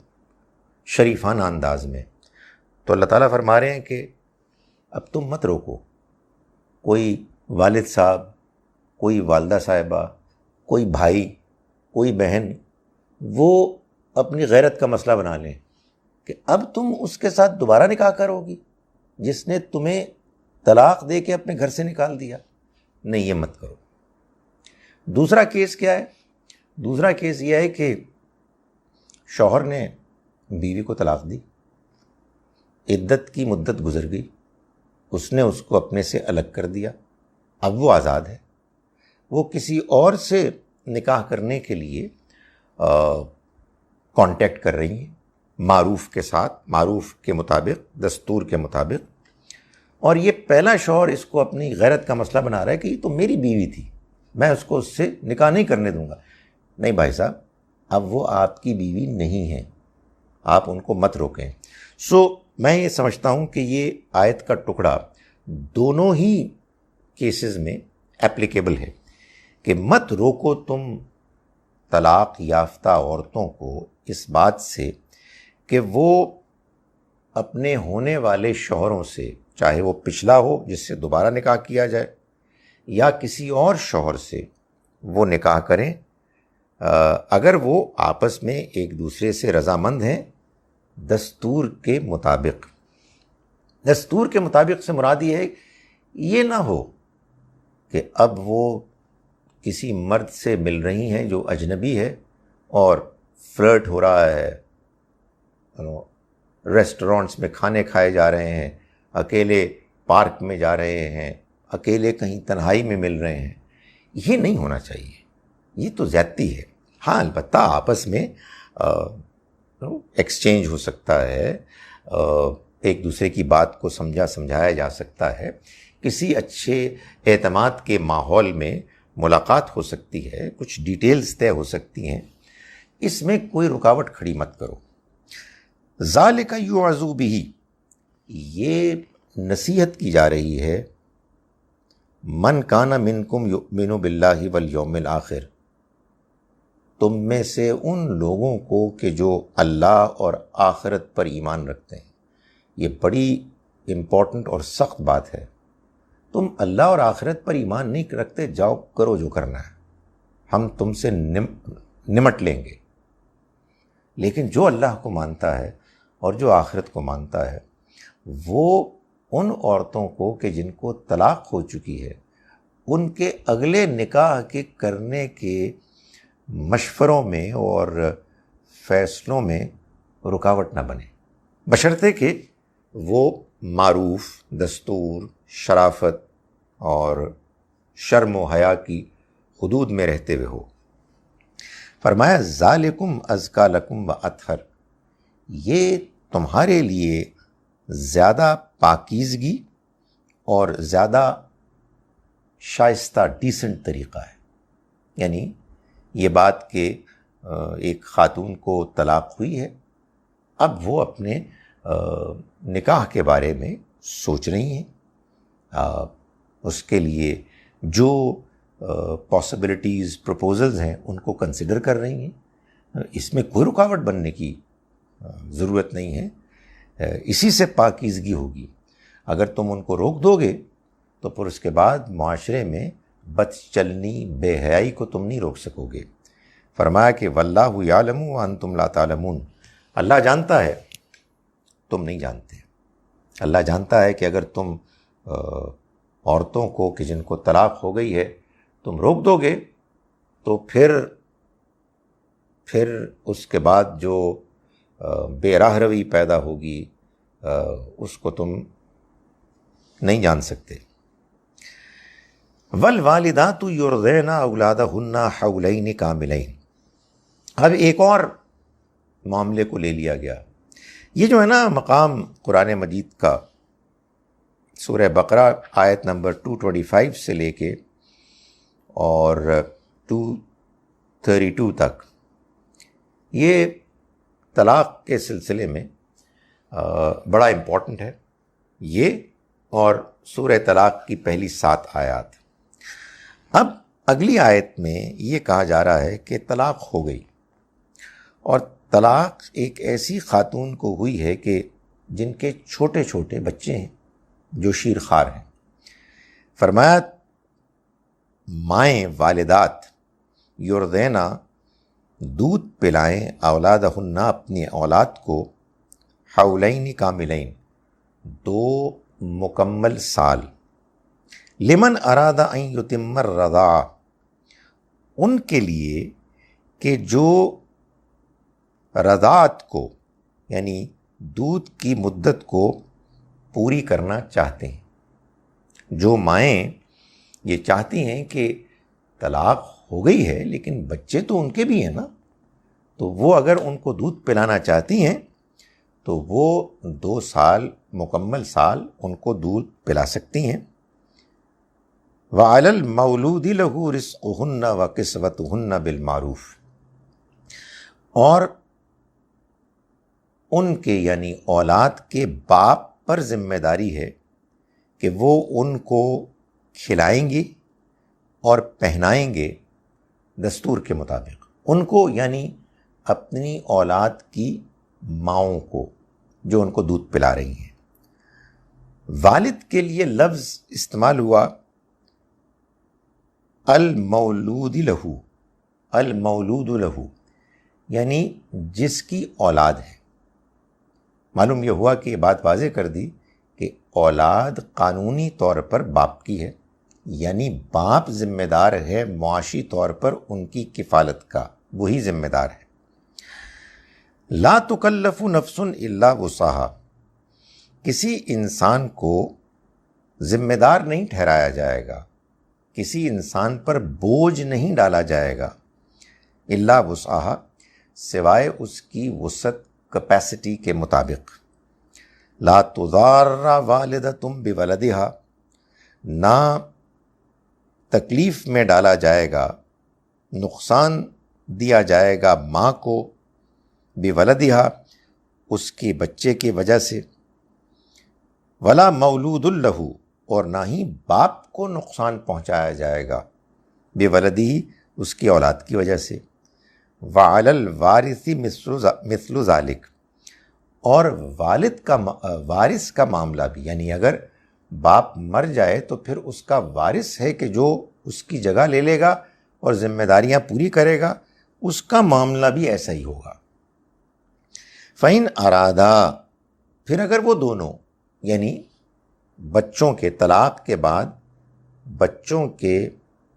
شریفانہ انداز میں. تو اللہ تعالیٰ فرما رہے ہیں کہ اب تم مت روکو. کوئی والد صاحب، کوئی والدہ صاحبہ، کوئی بھائی، کوئی بہن، وہ اپنی غیرت کا مسئلہ بنا لیں کہ اب تم اس کے ساتھ دوبارہ نکاح کرو گی جس نے تمہیں طلاق دے کے اپنے گھر سے نکال دیا. نہیں، یہ مت کرو. دوسرا کیس کیا ہے؟ دوسرا کیس یہ ہے کہ شوہر نے بیوی کو طلاق دی، عدت کی مدت گزر گئی، اس نے اس کو اپنے سے الگ کر دیا، اب وہ آزاد ہے، وہ کسی اور سے نکاح کرنے کے لیے کانٹیکٹ کر رہی ہیں، معروف کے ساتھ، معروف کے مطابق، دستور کے مطابق. اور یہ پہلا شوہر اس کو اپنی غیرت کا مسئلہ بنا رہا ہے کہ یہ تو میری بیوی تھی، میں اس کو اس سے نکاح نہیں کرنے دوں گا. نہیں بھائی صاحب، اب وہ آپ کی بیوی نہیں ہے، آپ ان کو مت روکیں. میں یہ سمجھتا ہوں کہ یہ آیت کا ٹکڑا دونوں ہی کیسز میں اپلیکیبل ہے کہ مت روکو تم طلاق یافتہ عورتوں کو اس بات سے کہ وہ اپنے ہونے والے شوہروں سے، چاہے وہ پچھلا ہو جس سے دوبارہ نکاح کیا جائے یا کسی اور شوہر سے، وہ نکاح کریں اگر وہ آپس میں ایک دوسرے سے رضامند ہیں دستور کے مطابق. دستور کے مطابق سے مراد یہ نہ ہو کہ اب وہ کسی مرد سے مل رہی ہیں جو اجنبی ہے اور فلرٹ ہو رہا ہے، ریسٹورانٹس میں کھانے کھائے جا رہے ہیں، اکیلے پارک میں جا رہے ہیں، اکیلے کہیں تنہائی میں مل رہے ہیں. یہ نہیں ہونا چاہیے، یہ تو زیادتی ہے. ہاں البتہ آپس میں ایکسچینج ہو سکتا ہے، ایک دوسرے کی بات کو سمجھایا جا سکتا ہے، کسی اچھے اعتماد کے ماحول میں ملاقات ہو سکتی ہے، کچھ ڈیٹیلز طے ہو سکتی ہیں، اس میں کوئی رکاوٹ کھڑی مت کرو. ذالک یوعظ بہ، یہ نصیحت کی جا رہی ہے من کان منکم یؤمن باللہ والیوم الآخر، تم میں سے ان لوگوں کو کہ جو اللہ اور آخرت پر ایمان رکھتے ہیں. یہ بڑی امپورٹنٹ اور سخت بات ہے. تم اللہ اور آخرت پر ایمان نہیں رکھتے، جاؤ کرو جو کرنا ہے، ہم تم سے نمٹ لیں گے. لیکن جو اللہ کو مانتا ہے اور جو آخرت کو مانتا ہے وہ ان عورتوں کو کہ جن کو طلاق ہو چکی ہے ان کے اگلے نکاح کے کرنے کے مشوروں میں اور فیصلوں میں رکاوٹ نہ بنے، بشرطے کہ وہ معروف، دستور، شرافت اور شرم و حیا کی حدود میں رہتے ہوئے ہو. فرمایا ذالکم ازکا لکم و اطہر، یہ تمہارے لیے زیادہ پاکیزگی اور زیادہ شائستہ ڈیسنٹ طریقہ ہے. یعنی یہ بات کہ ایک خاتون کو طلاق ہوئی ہے، اب وہ اپنے نکاح کے بارے میں سوچ رہی ہیں، اس کے لیے جو پاسبلٹیز، پروپوزلز ہیں ان کو کنسیڈر کر رہی ہیں. اس میں کوئی رکاوٹ بننے کی ضرورت نہیں ہے. اسی سے پاکیزگی ہوگی. اگر تم ان کو روک دو گے تو پھر اس کے بعد معاشرے میں بد چلنی، بے حیائی کو تم نہیں روک سکو گے. فرمایا کہ واللہ یعلم وانتم لا تعلمون، اللہ جانتا ہے تم نہیں جانتے. اللہ جانتا ہے کہ اگر تم عورتوں کو کہ جن کو طلاق ہو گئی ہے تم روک دو گے تو پھر اس کے بعد جو بے راہ روی پیدا ہوگی اس کو تم نہیں جان سکتے. والوالدات یرضعن اولادہن حولین کاملین. اب ایک اور معاملے کو لے لیا گیا. یہ جو ہے نا مقام قرآن مجید کا سورہ بقرہ آیت نمبر 225 سے لے کے اور 232 تک، یہ طلاق کے سلسلے میں بڑا امپورٹنٹ ہے. یہ اور سورہ طلاق کی پہلی 7 آیات. اب اگلی آیت میں یہ کہا جا رہا ہے کہ طلاق ہو گئی، اور طلاق ایک ایسی خاتون کو ہوئی ہے کہ جن کے چھوٹے چھوٹے بچے ہیں جو شیرخوار ہیں. فرمایا مائیں، والدات، یرضعنا دودھ پلائیں، اولادہن اپنی اولاد کو، حولین کاملین 2 مکمل سال، لمن اراد ان یتم الرضاعہ ان کے لیے کہ جو رضاعت کو یعنی دودھ کی مدت کو پوری کرنا چاہتے ہیں. جو مائیں یہ چاہتی ہیں کہ طلاق ہو گئی ہے لیکن بچے تو ان کے بھی ہیں نا، تو وہ اگر ان کو دودھ پلانا چاہتی ہیں تو وہ 2 سال مکمل سال ان کو دودھ پلا سکتی ہیں. وَعَلَى الْمَوْلُودِ لَهُ رِزْقُهُنَّ وَكِسْوَتُهُنَّ بِالْمَعْرُوفِ، اور ان کے یعنی اولاد کے باپ پر ذمہ داری ہے کہ وہ ان کو کھلائیں گے اور پہنائیں گے دستور کے مطابق. ان کو یعنی اپنی اولاد کی ماؤں کو جو ان کو دودھ پلا رہی ہیں. والد کے لیے لفظ استعمال ہوا المولود لہو، المولود لہو یعنی جس کی اولاد ہے. معلوم یہ ہوا کہ یہ بات واضح کر دی کہ اولاد قانونی طور پر باپ کی ہے، یعنی باپ ذمہ دار ہے معاشی طور پر ان کی کفالت کا، وہی ذمہ دار ہے. لا تکلف نفس الا وسعها، کسی انسان کو ذمہ دار نہیں ٹھہرایا جائے گا، کسی انسان پر بوجھ نہیں ڈالا جائے گا، الا وسعها سوائے اس کی وسعت، کیپیسٹی کے مطابق. لا تضار والدۃ بولدہا، نہ تکلیف میں ڈالا جائے گا، نقصان دیا جائے گا ماں کو، بولدہا اس کے بچے کی وجہ سے، ولا مولود لہ اور نہ ہی باپ کو نقصان پہنچایا جائے گا، بولدہ اس کی اولاد کی وجہ سے. وعلی الوارث مثل ذلک، اور والد کا وارث کا معاملہ بھی، یعنی اگر باپ مر جائے تو پھر اس کا وارث ہے کہ جو اس کی جگہ لے لے گا اور ذمہ داریاں پوری کرے گا اس کا معاملہ بھی ایسا ہی ہوگا۔ فَإِنْ أَرَادَا، پھر اگر وہ دونوں یعنی بچوں کے طلاق کے بعد بچوں کے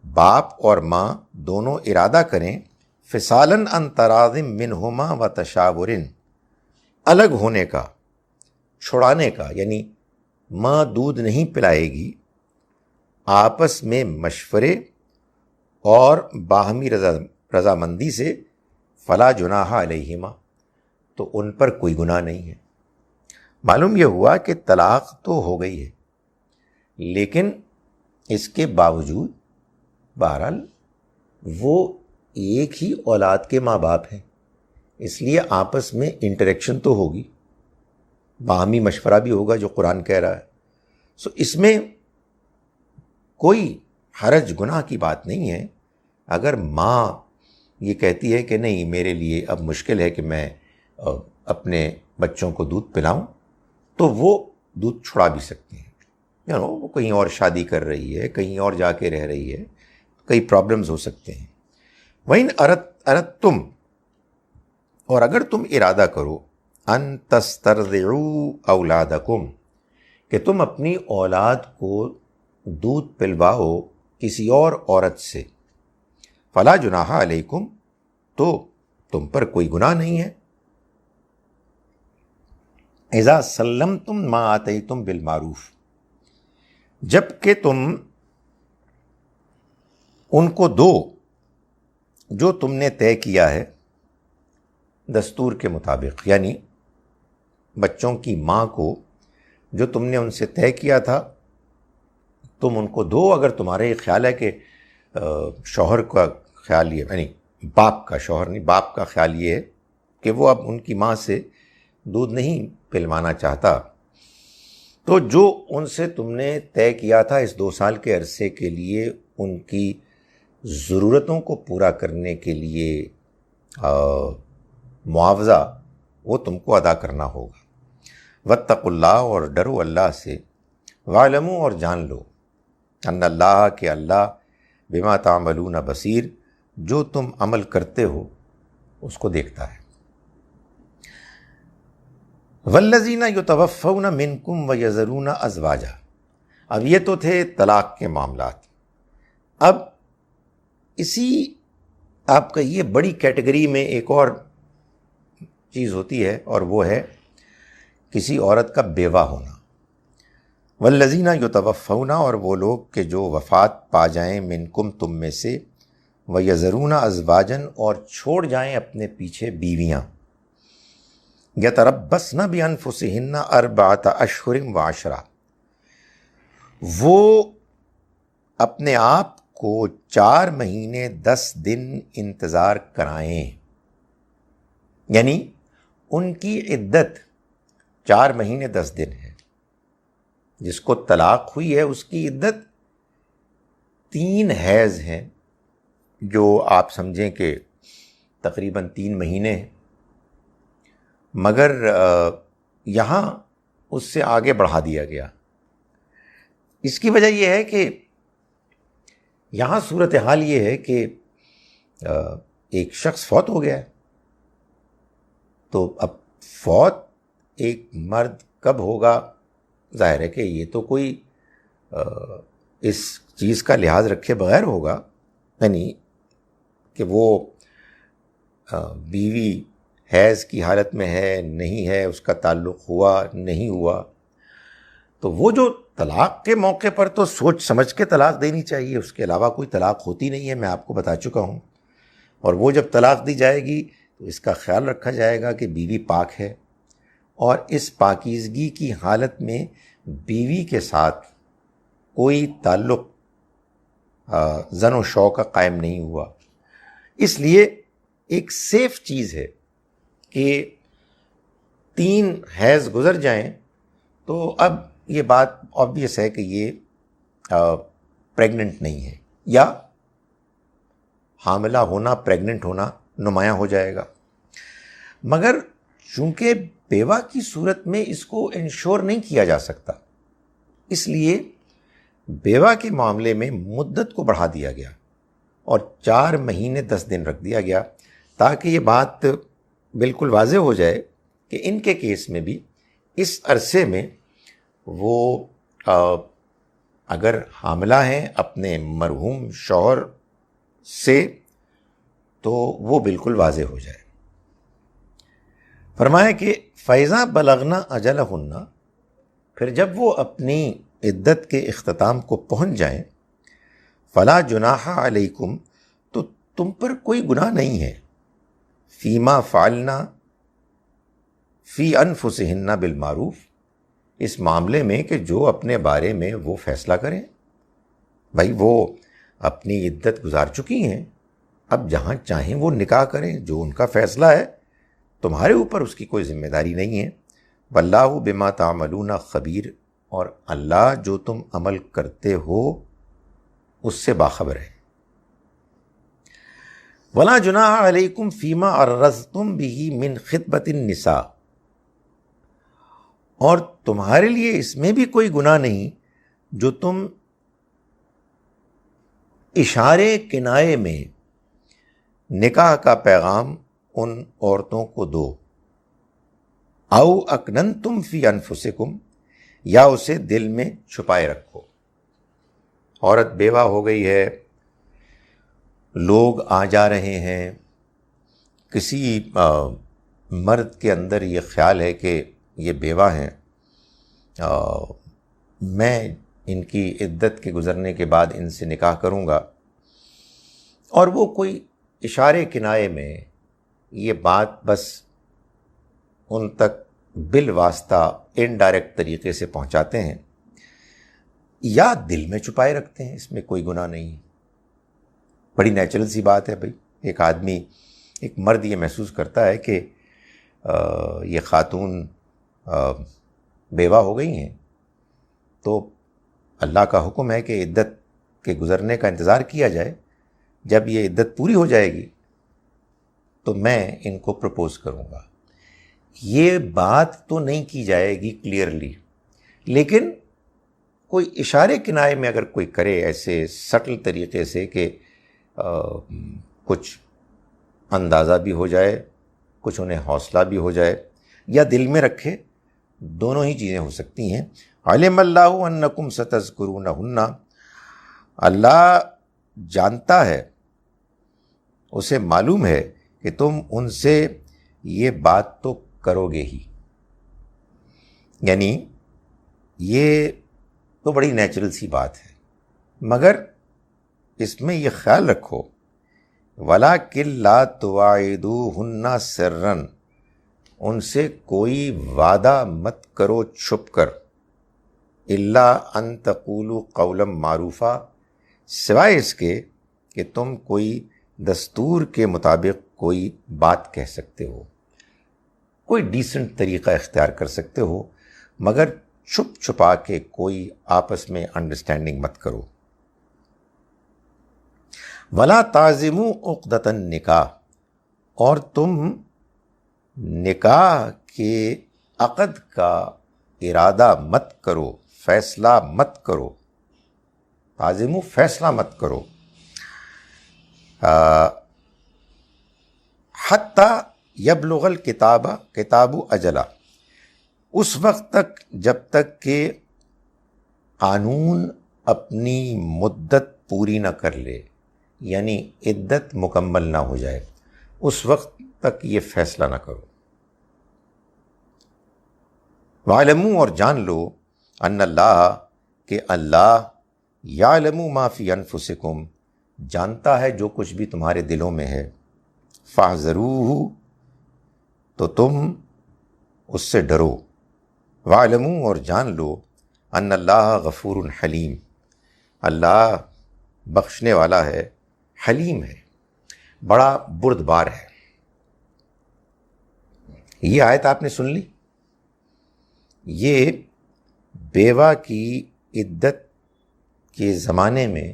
باپ اور ماں دونوں ارادہ کریں فِصَالًا عَنْ تَرَاضٍ مِّنْهُمَا وَتَشَاوُرٍ، الگ ہونے کا، چھڑانے کا، یعنی ماں دودھ نہیں پلائے گی، آپس میں مشورے اور باہمی رضامندی سے، فلا جناح علیہما، تو ان پر کوئی گناہ نہیں ہے۔ معلوم یہ ہوا کہ طلاق تو ہو گئی ہے، لیکن اس کے باوجود بہرحال وہ ایک ہی اولاد کے ماں باپ ہیں، اس لیے آپس میں انٹریکشن تو ہوگی، باہمی مشورہ بھی ہوگا جو قرآن کہہ رہا ہے۔ سو اس میں کوئی حرج گناہ کی بات نہیں ہے۔ اگر ماں یہ کہتی ہے کہ نہیں میرے لیے اب مشکل ہے کہ میں اپنے بچوں کو دودھ پلاؤں، تو وہ دودھ چھڑا بھی سکتے ہیں، وہ کہیں اور شادی کر رہی ہے، کہیں اور جا کے رہ رہی ہے، کئی پرابلمز ہو سکتے ہیں۔ وَإِنْ أَرَدْتُمْ، اور اگر تم ارادہ کرو، أَن تَسْتَرْضِعُوا أَوْلَادَكُمْ، کہ تم اپنی اولاد کو دودھ پلواؤ کسی اور عورت سے، فلا جناح علیکم، تو تم پر کوئی گناہ نہیں ہے۔ اذا سلمتم ما آتیتم بالمعروف، جب کہ تم ان کو دو جو تم نے طے کیا ہے دستور کے مطابق، یعنی بچوں کی ماں کو جو تم نے ان سے طے کیا تھا تم ان کو دو۔ اگر تمہارا یہ خیال ہے کہ شوہر کا خیال یہ، یعنی باپ کا، شوہر نہیں، باپ کا خیال یہ ہے کہ وہ اب ان کی ماں سے دودھ نہیں پلوانا چاہتا، تو جو ان سے تم نے طے کیا تھا اس 2 سال کے عرصے کے لیے ان کی ضرورتوں کو پورا کرنے کے لیے معاوضہ، وہ تم کو ادا کرنا ہوگا۔ واتقوا اللہ، اور ڈرو اللہ سے، وَاعْلَمُوا، اور جان لو، ان اللہ، کہ اللہ بما تعملون بصیر، جو تم عمل کرتے ہو اس کو دیکھتا ہے۔ والذین یتوفون منکم ویذرون ازواجا، اب یہ تو تھے طلاق کے معاملات۔ اب اسی آپ کا یہ بڑی کیٹیگری میں ایک اور چیز ہوتی ہے، اور وہ ہے کسی عورت کا بیوہ ہونا۔ والذین یتوفون، اور وہ لوگ کہ جو وفات پا جائیں منکم تم میں سے، ویذرون ازواجن، اور چھوڑ جائیں اپنے پیچھے بیویاں، یتربصن بانفسہن 4 اشہر و10، وہ اپنے آپ کو 4 مہینے 10 دن انتظار کرائیں، یعنی ان کی عدت 4 مہینے 10 دن ہے۔ جس کو طلاق ہوئی ہے اس کی عدت 3 حیض ہیں، جو آپ سمجھیں کہ تقریباً 3 مہینے ہیں، مگر یہاں اس سے آگے بڑھا دیا گیا۔ اس کی وجہ یہ ہے کہ یہاں صورتحال یہ ہے کہ ایک شخص فوت ہو گیا ہے، تو اب فوت ایک مرد کب ہوگا، ظاہر ہے کہ یہ تو کوئی اس چیز کا لحاظ رکھے بغیر ہوگا، یعنی کہ وہ بیوی حیض کی حالت میں ہے نہیں ہے، اس کا تعلق ہوا نہیں ہوا، تو وہ جو طلاق کے موقع پر تو سوچ سمجھ کے طلاق دینی چاہیے، اس کے علاوہ کوئی طلاق ہوتی نہیں ہے، میں آپ کو بتا چکا ہوں۔ اور وہ جب طلاق دی جائے گی تو اس کا خیال رکھا جائے گا کہ بیوی پاک ہے، اور اس پاکیزگی کی حالت میں بیوی کے ساتھ کوئی تعلق زن و شو کا قائم نہیں ہوا۔ اس لیے ایک سیف چیز ہے کہ 3 حیض گزر جائیں تو اب یہ بات آبویس ہے کہ یہ پریگننٹ نہیں ہے، یا حاملہ ہونا، پریگننٹ ہونا نمایاں ہو جائے گا۔ مگر چونکہ بیوہ کی صورت میں اس کو انشور نہیں کیا جا سکتا، اس لیے بیوہ کے معاملے میں مدت کو بڑھا دیا گیا، اور 4 مہینے 10 دن رکھ دیا گیا تاکہ یہ بات بالکل واضح ہو جائے کہ ان کے کیس میں بھی اس عرصے میں وہ اگر حاملہ ہیں اپنے مرحوم شوہر سے تو وہ بالکل واضح ہو جائے۔ فرمایا کہ فیضا بلغنا اجلہن، پھر جب وہ اپنی عدت کے اختتام کو پہنچ جائیں، فلا جناح علیکم، تو تم پر کوئی گناہ نہیں ہے، فیما فعلنا فی انفسہن بالمعروف، اس معاملے میں کہ جو اپنے بارے میں وہ فیصلہ کریں۔ بھائی وہ اپنی عدت گزار چکی ہیں، اب جہاں چاہیں وہ نکاح کریں، جو ان کا فیصلہ ہے، تمہارے اوپر اس کی کوئی ذمہ داری نہیں ہے۔ واللہ بما تعملون خبیر، اور اللہ جو تم عمل کرتے ہو اس سے باخبر ہے۔ ولا جناح علیکم فیما عرضتم به من خطبۃ النساء، اور تمہارے لیے اس میں بھی کوئی گناہ نہیں جو تم اشارے کنائے میں نکاح کا پیغام ان عورتوں کو دو، او اکننتم فی انفسکم، یا اسے دل میں چھپائے رکھو۔ عورت بیوہ ہو گئی ہے، لوگ آ جا رہے ہیں، کسی مرد کے اندر یہ خیال ہے کہ یہ بیوہ ہیں، میں ان کی عدت کے گزرنے کے بعد ان سے نکاح کروں گا، اور وہ کوئی اشارے کنائے میں یہ بات بس ان تک بالواسطہ انڈائریکٹ طریقے سے پہنچاتے ہیں، یا دل میں چھپائے رکھتے ہیں، اس میں کوئی گناہ نہیں۔ بڑی نیچرل سی بات ہے بھائی، ایک آدمی، ایک مرد یہ محسوس کرتا ہے کہ یہ خاتون بیوہ ہو گئی ہیں، تو اللہ کا حکم ہے کہ عدت کے گزرنے کا انتظار کیا جائے، جب یہ عدت پوری ہو جائے گی تو میں ان کو پرپوز کروں گا۔ یہ بات تو نہیں کی جائے گی کلیئرلی، لیکن کوئی اشارے کنائے میں اگر کوئی کرے ایسے سٹل طریقے سے کہ کچھ اندازہ بھی ہو جائے، کچھ انہیں حوصلہ بھی ہو جائے، یا دل میں رکھے، دونوں ہی چیزیں ہو سکتی ہیں۔ علم اللہ انکم ستذکرونہن، اللہ جانتا ہے، اسے معلوم ہے کہ تم ان سے یہ بات تو کرو گے ہی، یعنی یہ تو بڑی نیچرل سی بات ہے، مگر اس میں یہ خیال رکھو وَلَٰكِن لَا تُوَاعِدُوهُنَّ سِرًّا، ان سے کوئی وعدہ مت کرو چھپ کر، إِلَّا أَن تَقُولُوا قَوْلًا مَّعْرُوفًا، سوائے اس کے کہ تم کوئی دستور کے مطابق کوئی بات کہہ سکتے ہو، کوئی ڈیسنٹ طریقہ اختیار کر سکتے ہو، مگر چھپ چھپا کے کوئی آپس میں انڈرسٹینڈنگ مت کرو۔ وَلَا تَعْزِمُوا عُقْدَةَ النِّکَاحِ، اور تم نکاح کے عقد کا ارادہ مت کرو، فیصلہ مت کرو، تعزموا فیصلہ مت کرو، حتی یبلغ کتاب اجلا، اس وقت تک جب تک کہ قانون اپنی مدت پوری نہ کر لے، یعنی عدت مکمل نہ ہو جائے، اس وقت تک یہ فیصلہ نہ کرو۔ وَاعْلَمُوا، اور جان لو، ان اللہ، کہ اللہ یعلم ما فی انفسکم، جانتا ہے جو کچھ بھی تمہارے دلوں میں ہے، فاحذروہ، تو تم اس سے ڈرو، وَاعْلَمُوا، اور جان لو، ان اللہ غفور حلیم، اللہ بخشنے والا ہے، حلیم ہے، بڑا بردبار ہے۔ یہ آیت آپ نے سن لی، یہ بیوہ کی عدت کے زمانے میں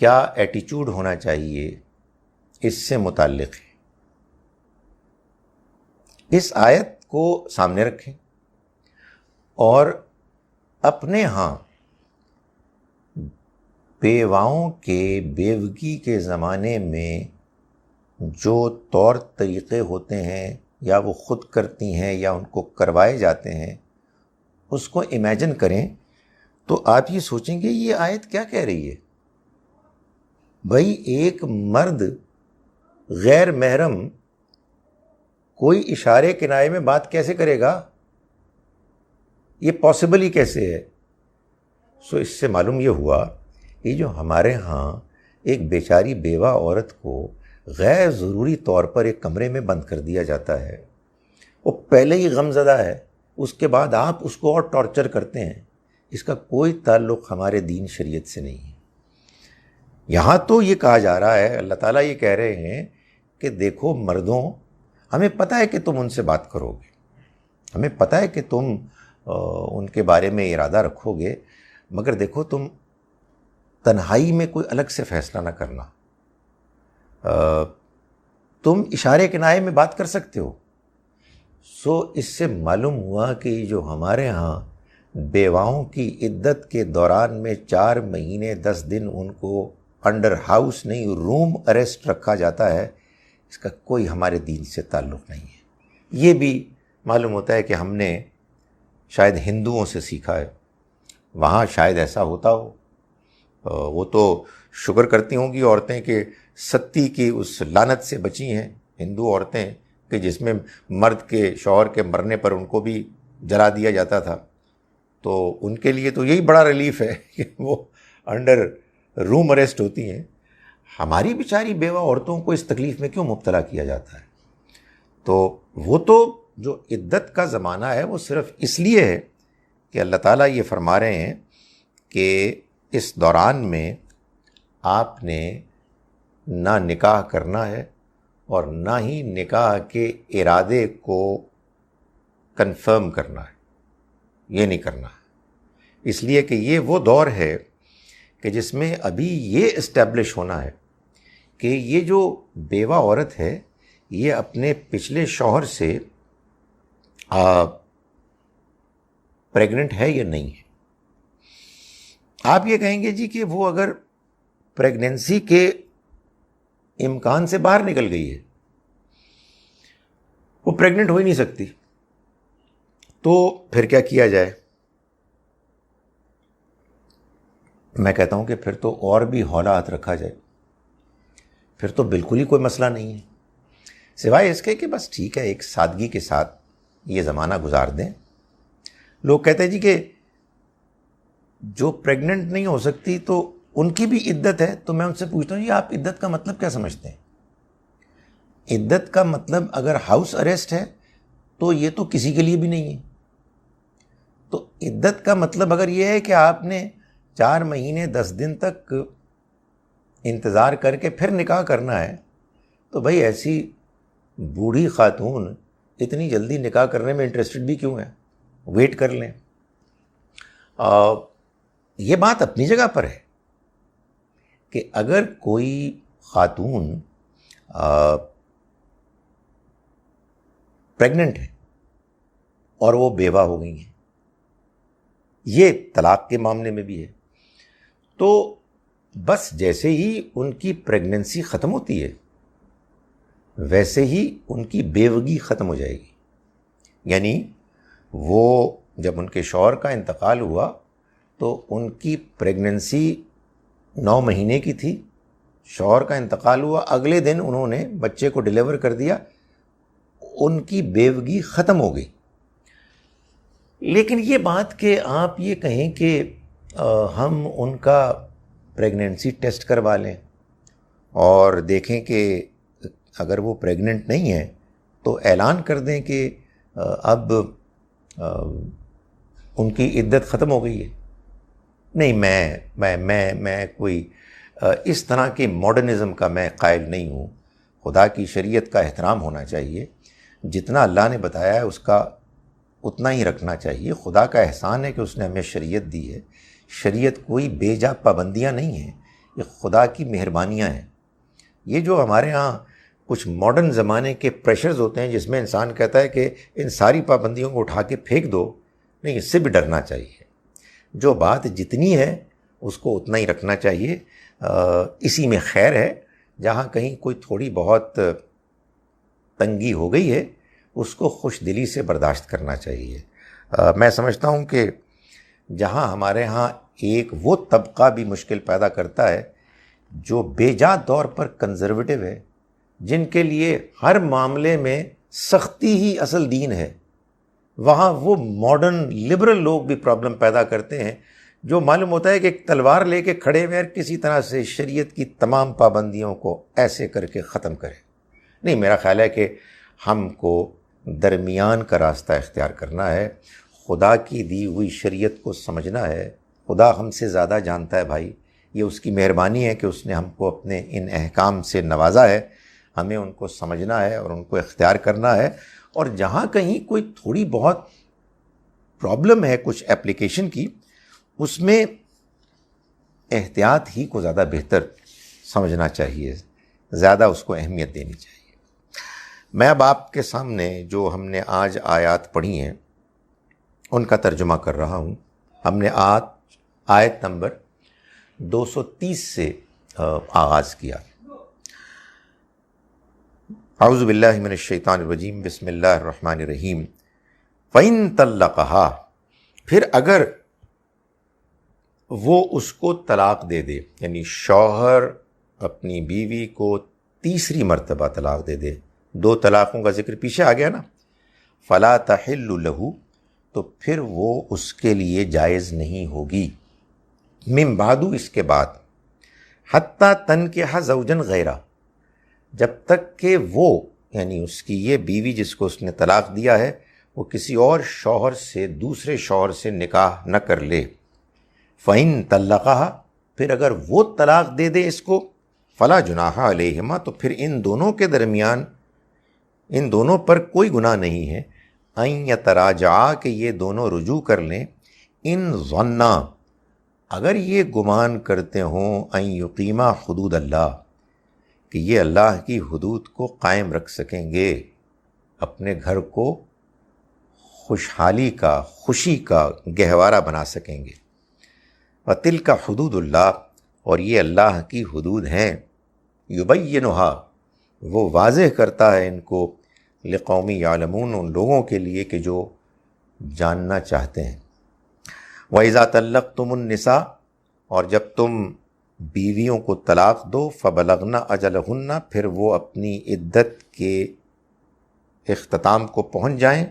کیا ایٹیچیوڈ ہونا چاہیے اس سے متعلق ہے۔ اس آیت کو سامنے رکھیں اور اپنے ہاں بیواؤں کے بیوگی کے زمانے میں جو طور طریقے ہوتے ہیں یا وہ خود کرتی ہیں یا ان کو کروائے جاتے ہیں، اس کو امیجن کریں تو آپ یہ سوچیں گے یہ آیت کیا کہہ رہی ہے؟ بھائی ایک مرد غیر محرم کوئی اشارے کنائے میں بات کیسے کرے گا؟ یہ پاسبل ہی کیسے ہے؟ اس سے معلوم یہ ہوا کہ جو ہمارے ہاں ایک بیچاری بیوہ عورت کو غیر ضروری طور پر ایک کمرے میں بند کر دیا جاتا ہے، وہ پہلے ہی غم زدہ ہے، اس کے بعد آپ اس کو اور ٹارچر کرتے ہیں، اس کا کوئی تعلق ہمارے دین شریعت سے نہیں ہے۔ یہاں تو یہ کہا جا رہا ہے، اللہ تعالیٰ یہ کہہ رہے ہیں کہ دیکھو مردوں، ہمیں پتہ ہے کہ تم ان سے بات کرو گے، ہمیں پتہ ہے کہ تم ان کے بارے میں ارادہ رکھو گے، مگر دیکھو تم تنہائی میں کوئی الگ سے فیصلہ نہ کرنا، تم اشارے کنائے میں بات کر سکتے ہو۔ اس سے معلوم ہوا کہ جو ہمارے ہاں بیواؤں کی عدت کے دوران میں 4 مہینے 10 دن ان کو انڈر ہاؤس نہیں روم اریسٹ رکھا جاتا ہے، اس کا کوئی ہمارے دین سے تعلق نہیں ہے۔ یہ بھی معلوم ہوتا ہے کہ ہم نے شاید ہندوؤں سے سیکھا ہے، وہاں شاید ایسا ہوتا ہو، وہ تو شکر کرتی ہوں گی عورتیں کہ ستی کی اس لعنت سے بچی ہیں ہندو عورتیں کہ جس میں مرد کے شوہر کے مرنے پر ان کو بھی جلا دیا جاتا تھا، تو ان کے لیے تو یہی بڑا ریلیف ہے کہ وہ انڈر روم اریسٹ ہوتی ہیں۔ ہماری بیچاری بیوہ عورتوں کو اس تکلیف میں کیوں مبتلا کیا جاتا ہے؟ تو وہ تو جو عدت کا زمانہ ہے وہ صرف اس لیے ہے کہ اللہ تعالیٰ یہ فرما رہے ہیں کہ اس دوران میں آپ نے نہ نکاح کرنا ہے اور نہ ہی نکاح کے ارادے کو کنفرم کرنا ہے، یہ نہیں کرنا ہے، اس لیے کہ یہ وہ دور ہے کہ جس میں ابھی یہ اسٹیبلش ہونا ہے کہ یہ جو بیوہ عورت ہے یہ اپنے پچھلے شوہر سے پریگننٹ ہے یا نہیں ہے۔ آپ یہ کہیں گے جی کہ وہ اگر پریگننسی کے امکان سے باہر نکل گئی ہے، وہ پریگننٹ ہو ہی نہیں سکتی، تو پھر کیا کیا جائے؟ میں کہتا ہوں کہ پھر تو اور بھی ہولہ ہاتھ رکھا جائے، پھر تو بالکل ہی کوئی مسئلہ نہیں ہے، سوائے اس کے کہ بس ٹھیک ہے ایک سادگی کے ساتھ یہ زمانہ گزار دیں۔ لوگ کہتے ہیں جی کہ جو پریگننٹ نہیں ہو سکتی تو ان کی بھی عدت ہے، تو میں ان سے پوچھتا ہوں یہ آپ عدت کا مطلب کیا سمجھتے ہیں؟ عدت کا مطلب اگر ہاؤس اریسٹ ہے تو یہ تو کسی کے لیے بھی نہیں ہے، تو عدت کا مطلب اگر یہ ہے کہ آپ نے 4 مہینے 10 دن تک انتظار کر کے پھر نکاح کرنا ہے، تو بھائی ایسی بوڑھی خاتون اتنی جلدی نکاح کرنے میں انٹرسٹڈ بھی کیوں ہے؟ ویٹ کر لیں۔ یہ بات اپنی جگہ پر ہے کہ اگر کوئی خاتون پریگننٹ ہے اور وہ بیوہ ہو گئی ہیں، یہ طلاق کے معاملے میں بھی ہے، تو بس جیسے ہی ان کی پریگننسی ختم ہوتی ہے ویسے ہی ان کی بیوگی ختم ہو جائے گی، یعنی وہ جب ان کے شوہر کا انتقال ہوا تو ان کی پریگننسی 9 مہینے کی تھی، شوہر کا انتقال ہوا، اگلے دن انہوں نے بچے کو ڈیلیور کر دیا، ان کی بیوگی ختم ہو گئی۔ لیکن یہ بات کہ آپ یہ کہیں کہ ہم ان کا پریگننسی ٹیسٹ کروا لیں اور دیکھیں کہ اگر وہ پریگننٹ نہیں ہے تو اعلان کر دیں کہ اب ان کی عدت ختم ہو گئی ہے، نہیں، میں کوئی اس طرح کے ماڈرنزم کا میں قائل نہیں ہوں۔ خدا کی شریعت کا احترام ہونا چاہیے، جتنا اللہ نے بتایا ہے اس کا اتنا ہی رکھنا چاہیے۔ خدا کا احسان ہے کہ اس نے ہمیں شریعت دی ہے، شریعت کوئی بے جا پابندیاں نہیں ہیں، یہ خدا کی مہربانیاں ہیں۔ یہ جو ہمارے ہاں کچھ ماڈرن زمانے کے پریشرز ہوتے ہیں جس میں انسان کہتا ہے کہ ان ساری پابندیوں کو اٹھا کے پھینک دو، نہیں، اس سے بھی ڈرنا چاہیے۔ جو بات جتنی ہے اس کو اتنا ہی رکھنا چاہیے. اسی میں خیر ہے. جہاں کہیں کوئی تھوڑی بہت تنگی ہو گئی ہے اس کو خوش دلی سے برداشت کرنا چاہیے. میں سمجھتا ہوں کہ جہاں ہمارے ہاں ایک وہ طبقہ بھی مشکل پیدا کرتا ہے جو بے جا طور پر کنزرویٹو ہے، جن کے لیے ہر معاملے میں سختی ہی اصل دین ہے، وہاں وہ ماڈرن لبرل لوگ بھی پرابلم پیدا کرتے ہیں، جو معلوم ہوتا ہے کہ ایک تلوار لے کے کھڑے ہوئے کسی طرح سے شریعت کی تمام پابندیوں کو ایسے کر کے ختم کرے. نہیں، میرا خیال ہے کہ ہم کو درمیان کا راستہ اختیار کرنا ہے. خدا کی دی ہوئی شریعت کو سمجھنا ہے. خدا ہم سے زیادہ جانتا ہے بھائی. یہ اس کی مہربانی ہے کہ اس نے ہم کو اپنے ان احکام سے نوازا ہے. ہمیں ان کو سمجھنا ہے اور ان کو اختیار کرنا ہے. اور جہاں کہیں کوئی تھوڑی بہت پرابلم ہے کچھ اپلیکیشن کی، اس میں احتیاط ہی کو زیادہ بہتر سمجھنا چاہیے، زیادہ اس کو اہمیت دینی چاہیے. میں اب آپ کے سامنے جو ہم نے آج آیات پڑھی ہیں ان کا ترجمہ کر رہا ہوں. ہم نے آج آیت نمبر 230 سے آغاز کیا. اعوذ باللہ من الشیطان الرجیم، بسم اللہ الرحمن الرحیم. فَإِن طَلَّقَهَا، پھر اگر وہ اس کو طلاق دے دے، یعنی شوہر اپنی بیوی کو تیسری مرتبہ طلاق دے دے. 2 طلاقوں کا ذکر پیچھے آ گیا نا. فَلَا تَحِلُّ لَهُ، تو پھر وہ اس کے لیے جائز نہیں ہوگی. من بعد، اس کے بعد. حتیٰ تنکح زوجن غیرہ، جب تک کہ وہ یعنی اس کی یہ بیوی جس کو اس نے طلاق دیا ہے وہ کسی اور شوہر سے، دوسرے شوہر سے نکاح نہ کر لے. فَإِن طَلَّقَهَا، پھر اگر وہ طلاق دے دے اس کو، فَلَا جُنَاحَ عَلَيْهِمَا، تو پھر ان دونوں کے درمیان، ان دونوں پر کوئی گناہ نہیں ہے. اَن يَتَرَاجَعَا، کہ یہ دونوں رجوع کر لیں. ان ظنّا، اگر یہ گمان کرتے ہوں، ان یقیما حدود اللہ، کہ یہ اللہ کی حدود کو قائم رکھ سکیں گے، اپنے گھر کو خوشحالی کا، خوشی کا گہوارہ بنا سکیں گے. وَتِلْكَ حدود اللہ، اور یہ اللہ کی حدود ہیں. یبینھا، وہ واضح کرتا ہے ان کو. لقوم یعلمون، ان لوگوں کے لیے کہ جو جاننا چاہتے ہیں. وَإِذَا طَلَّقْتُمُ النِّسَاءَ، اور جب تم بیویوں کو طلاق دو، فَبَلَغْنَ أَجَلَهُنَّ، پھر وہ اپنی عدت کے اختتام کو پہنچ جائیں.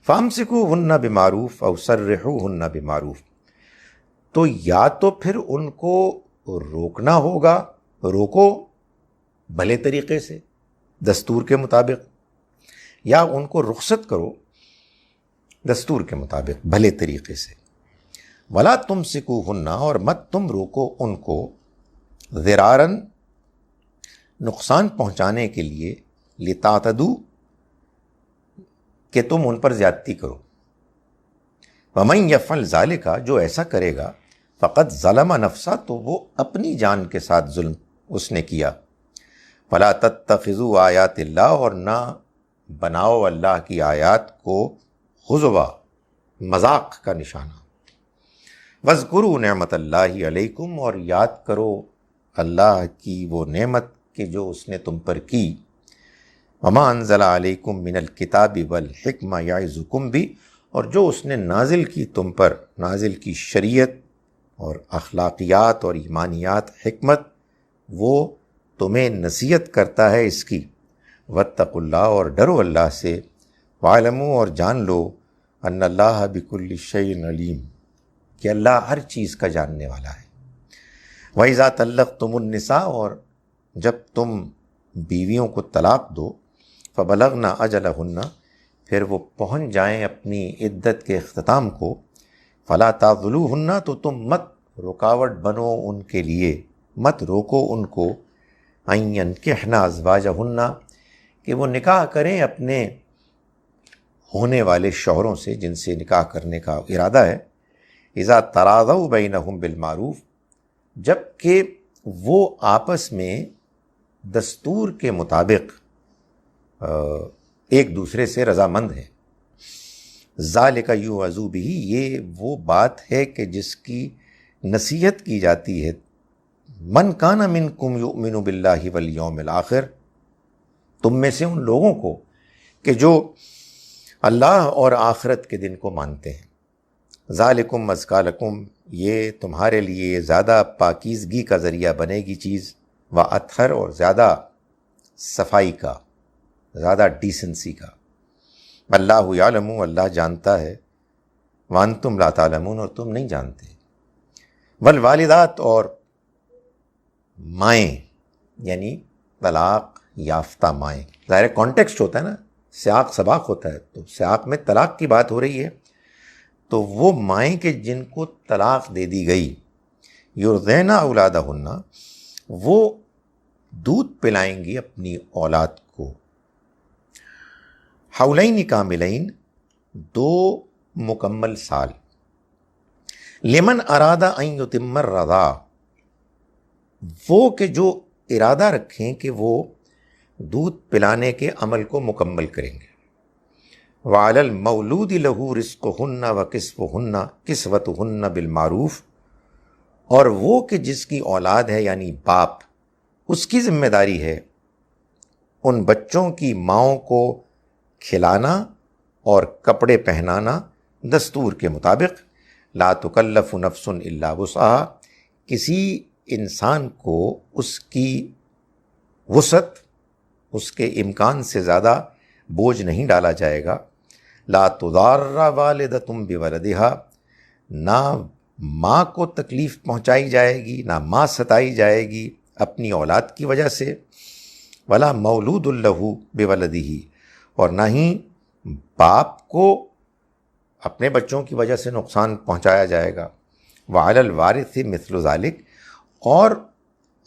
فَأَمْسِكُوهُنَّ بِمَعْرُوفٍ أَوْ سَرِّحُوهُنَّ بِمَعْرُوفٍ، تو یا تو پھر ان کو روکنا ہوگا، روکو بھلے طریقے سے دستور کے مطابق، یا ان کو رخصت کرو دستور کے مطابق بھلے طریقے سے. وَلَا تُمْسِكُوهُنَّ، اور مت تم روکو ان کو، ضِرَارًا، نقصان پہنچانے کے لیے، لِتَعْتَدُوا، کہ تم ان پر زیادتی کرو. وَمَن يَفْعَلْ ذَلِكَ، جو ایسا کرے گا، فَقَدْ ظَلَمَ نَفْسَهُ، تو وہ اپنی جان کے ساتھ ظلم اس نے کیا. فَلَا تَتَّخِذُوا آیَاتِ اللَّهِ، اور نہ بناؤ اللہ کی آیات کو ہزوا، مذاق کا نشانہ. وَاذْكُرُوا نِعْمَتَ اللَّهِ عَلَيْكُمْ، اور یاد کرو اللہ کی وہ نعمت کہ جو اس نے تم پر کی. وَمَا أَنزَلَ عَلَيْكُمْ مِنَ الْكِتَابِ وَالْحِكْمَةِ يَعِظُكُمْ بِهِ، اور جو اس نے نازل کی تم پر، نازل کی شریعت اور اخلاقیات اور ایمانیات، حکمت، وہ تمہیں نصیحت کرتا ہے اس کی. وَاتَّقُوا اللَّهَ، اور ڈرو اللہ سے. وَاعْلَمُوا، اور جان لو، أَنَّ اللَّهَ بِكُلِّ شَيْءٍ عَلِيمٌ، کہ اللہ ہر چیز کا جاننے والا ہے. وَإِذَا طَلَّقْتُمُ النِّسَاءَ، اور جب تم بیویوں کو طلاق دو، فَبَلَغْنَ أَجَلَهُنَّ، پھر وہ پہنچ جائیں اپنی عدت کے اختتام کو. فَلَا تَعْضُلُوهُنَّ، تو تم مت رکاوٹ بنو ان کے لیے، مت روکو ان کو. أَن يَنكِحْنَ أَزْوَاجَهُنَّ، کہ وہ نکاح کریں اپنے ہونے والے شوہروں سے جن سے نکاح کرنے کا ارادہ ہے. اذا تراضوا بینہم بالمعروف، جب کہ وہ آپس میں دستور کے مطابق ایک دوسرے سے رضامند ہیں. ذالک یوعظ بہ، یہ وہ بات ہے کہ جس کی نصیحت کی جاتی ہے من کان منکم یؤمن باللہ والیوم الآخر، تم میں سے ان لوگوں کو کہ جو اللہ اور آخرت کے دن کو مانتے ہیں، ذالکم ازکی لکم، یہ تمہارے لیے زیادہ پاکیزگی کا ذریعہ بنے گی چیز، واطہر، اور زیادہ صفائی کا، زیادہ ڈیسنسی کا، اللہ یعلم، اللہ جانتا ہے، وانتم لا تعلمون، اور تم نہیں جانتے، والوالدات، اور مائیں یعنی طلاق یافتہ مائیں، ظاہر کانٹیکسٹ ہوتا ہے نا، سیاق سباق ہوتا ہے، تو سیاق میں طلاق کی بات ہو رہی ہے، تو وہ مائیں کہ جن کو طلاق دے دی گئی، یرضعن اولادہن، وہ دودھ پلائیں گی اپنی اولاد کو، حولین کاملین، 2 مکمل سال، لمن ارادہ ان یتم الرضاع، وہ کہ جو ارادہ رکھیں کہ وہ دودھ پلانے کے عمل کو مکمل کریں گے، وعلی المولود لہ رزقہن وکسوتہن کسوتہن بالمعروف، اور وہ کہ جس کی اولاد ہے یعنی باپ، اس کی ذمہ داری ہے ان بچوں کی ماؤں کو کھلانا اور کپڑے پہنانا دستور کے مطابق، لا تکلف نفس الا وسعہا، کسی انسان کو اس کی وسعت، اس کے امکان سے زیادہ بوجھ نہیں ڈالا جائے گا، لا تضار والدۃ بولدہا، نہ ماں کو تکلیف پہنچائی جائے گی، نہ ماں ستائی جائے گی اپنی اولاد کی وجہ سے، ولا مولود لہ بولدہ، اور نہ ہی باپ کو اپنے بچوں کی وجہ سے نقصان پہنچایا جائے گا، وعلی الوارث مثل ذلک، اور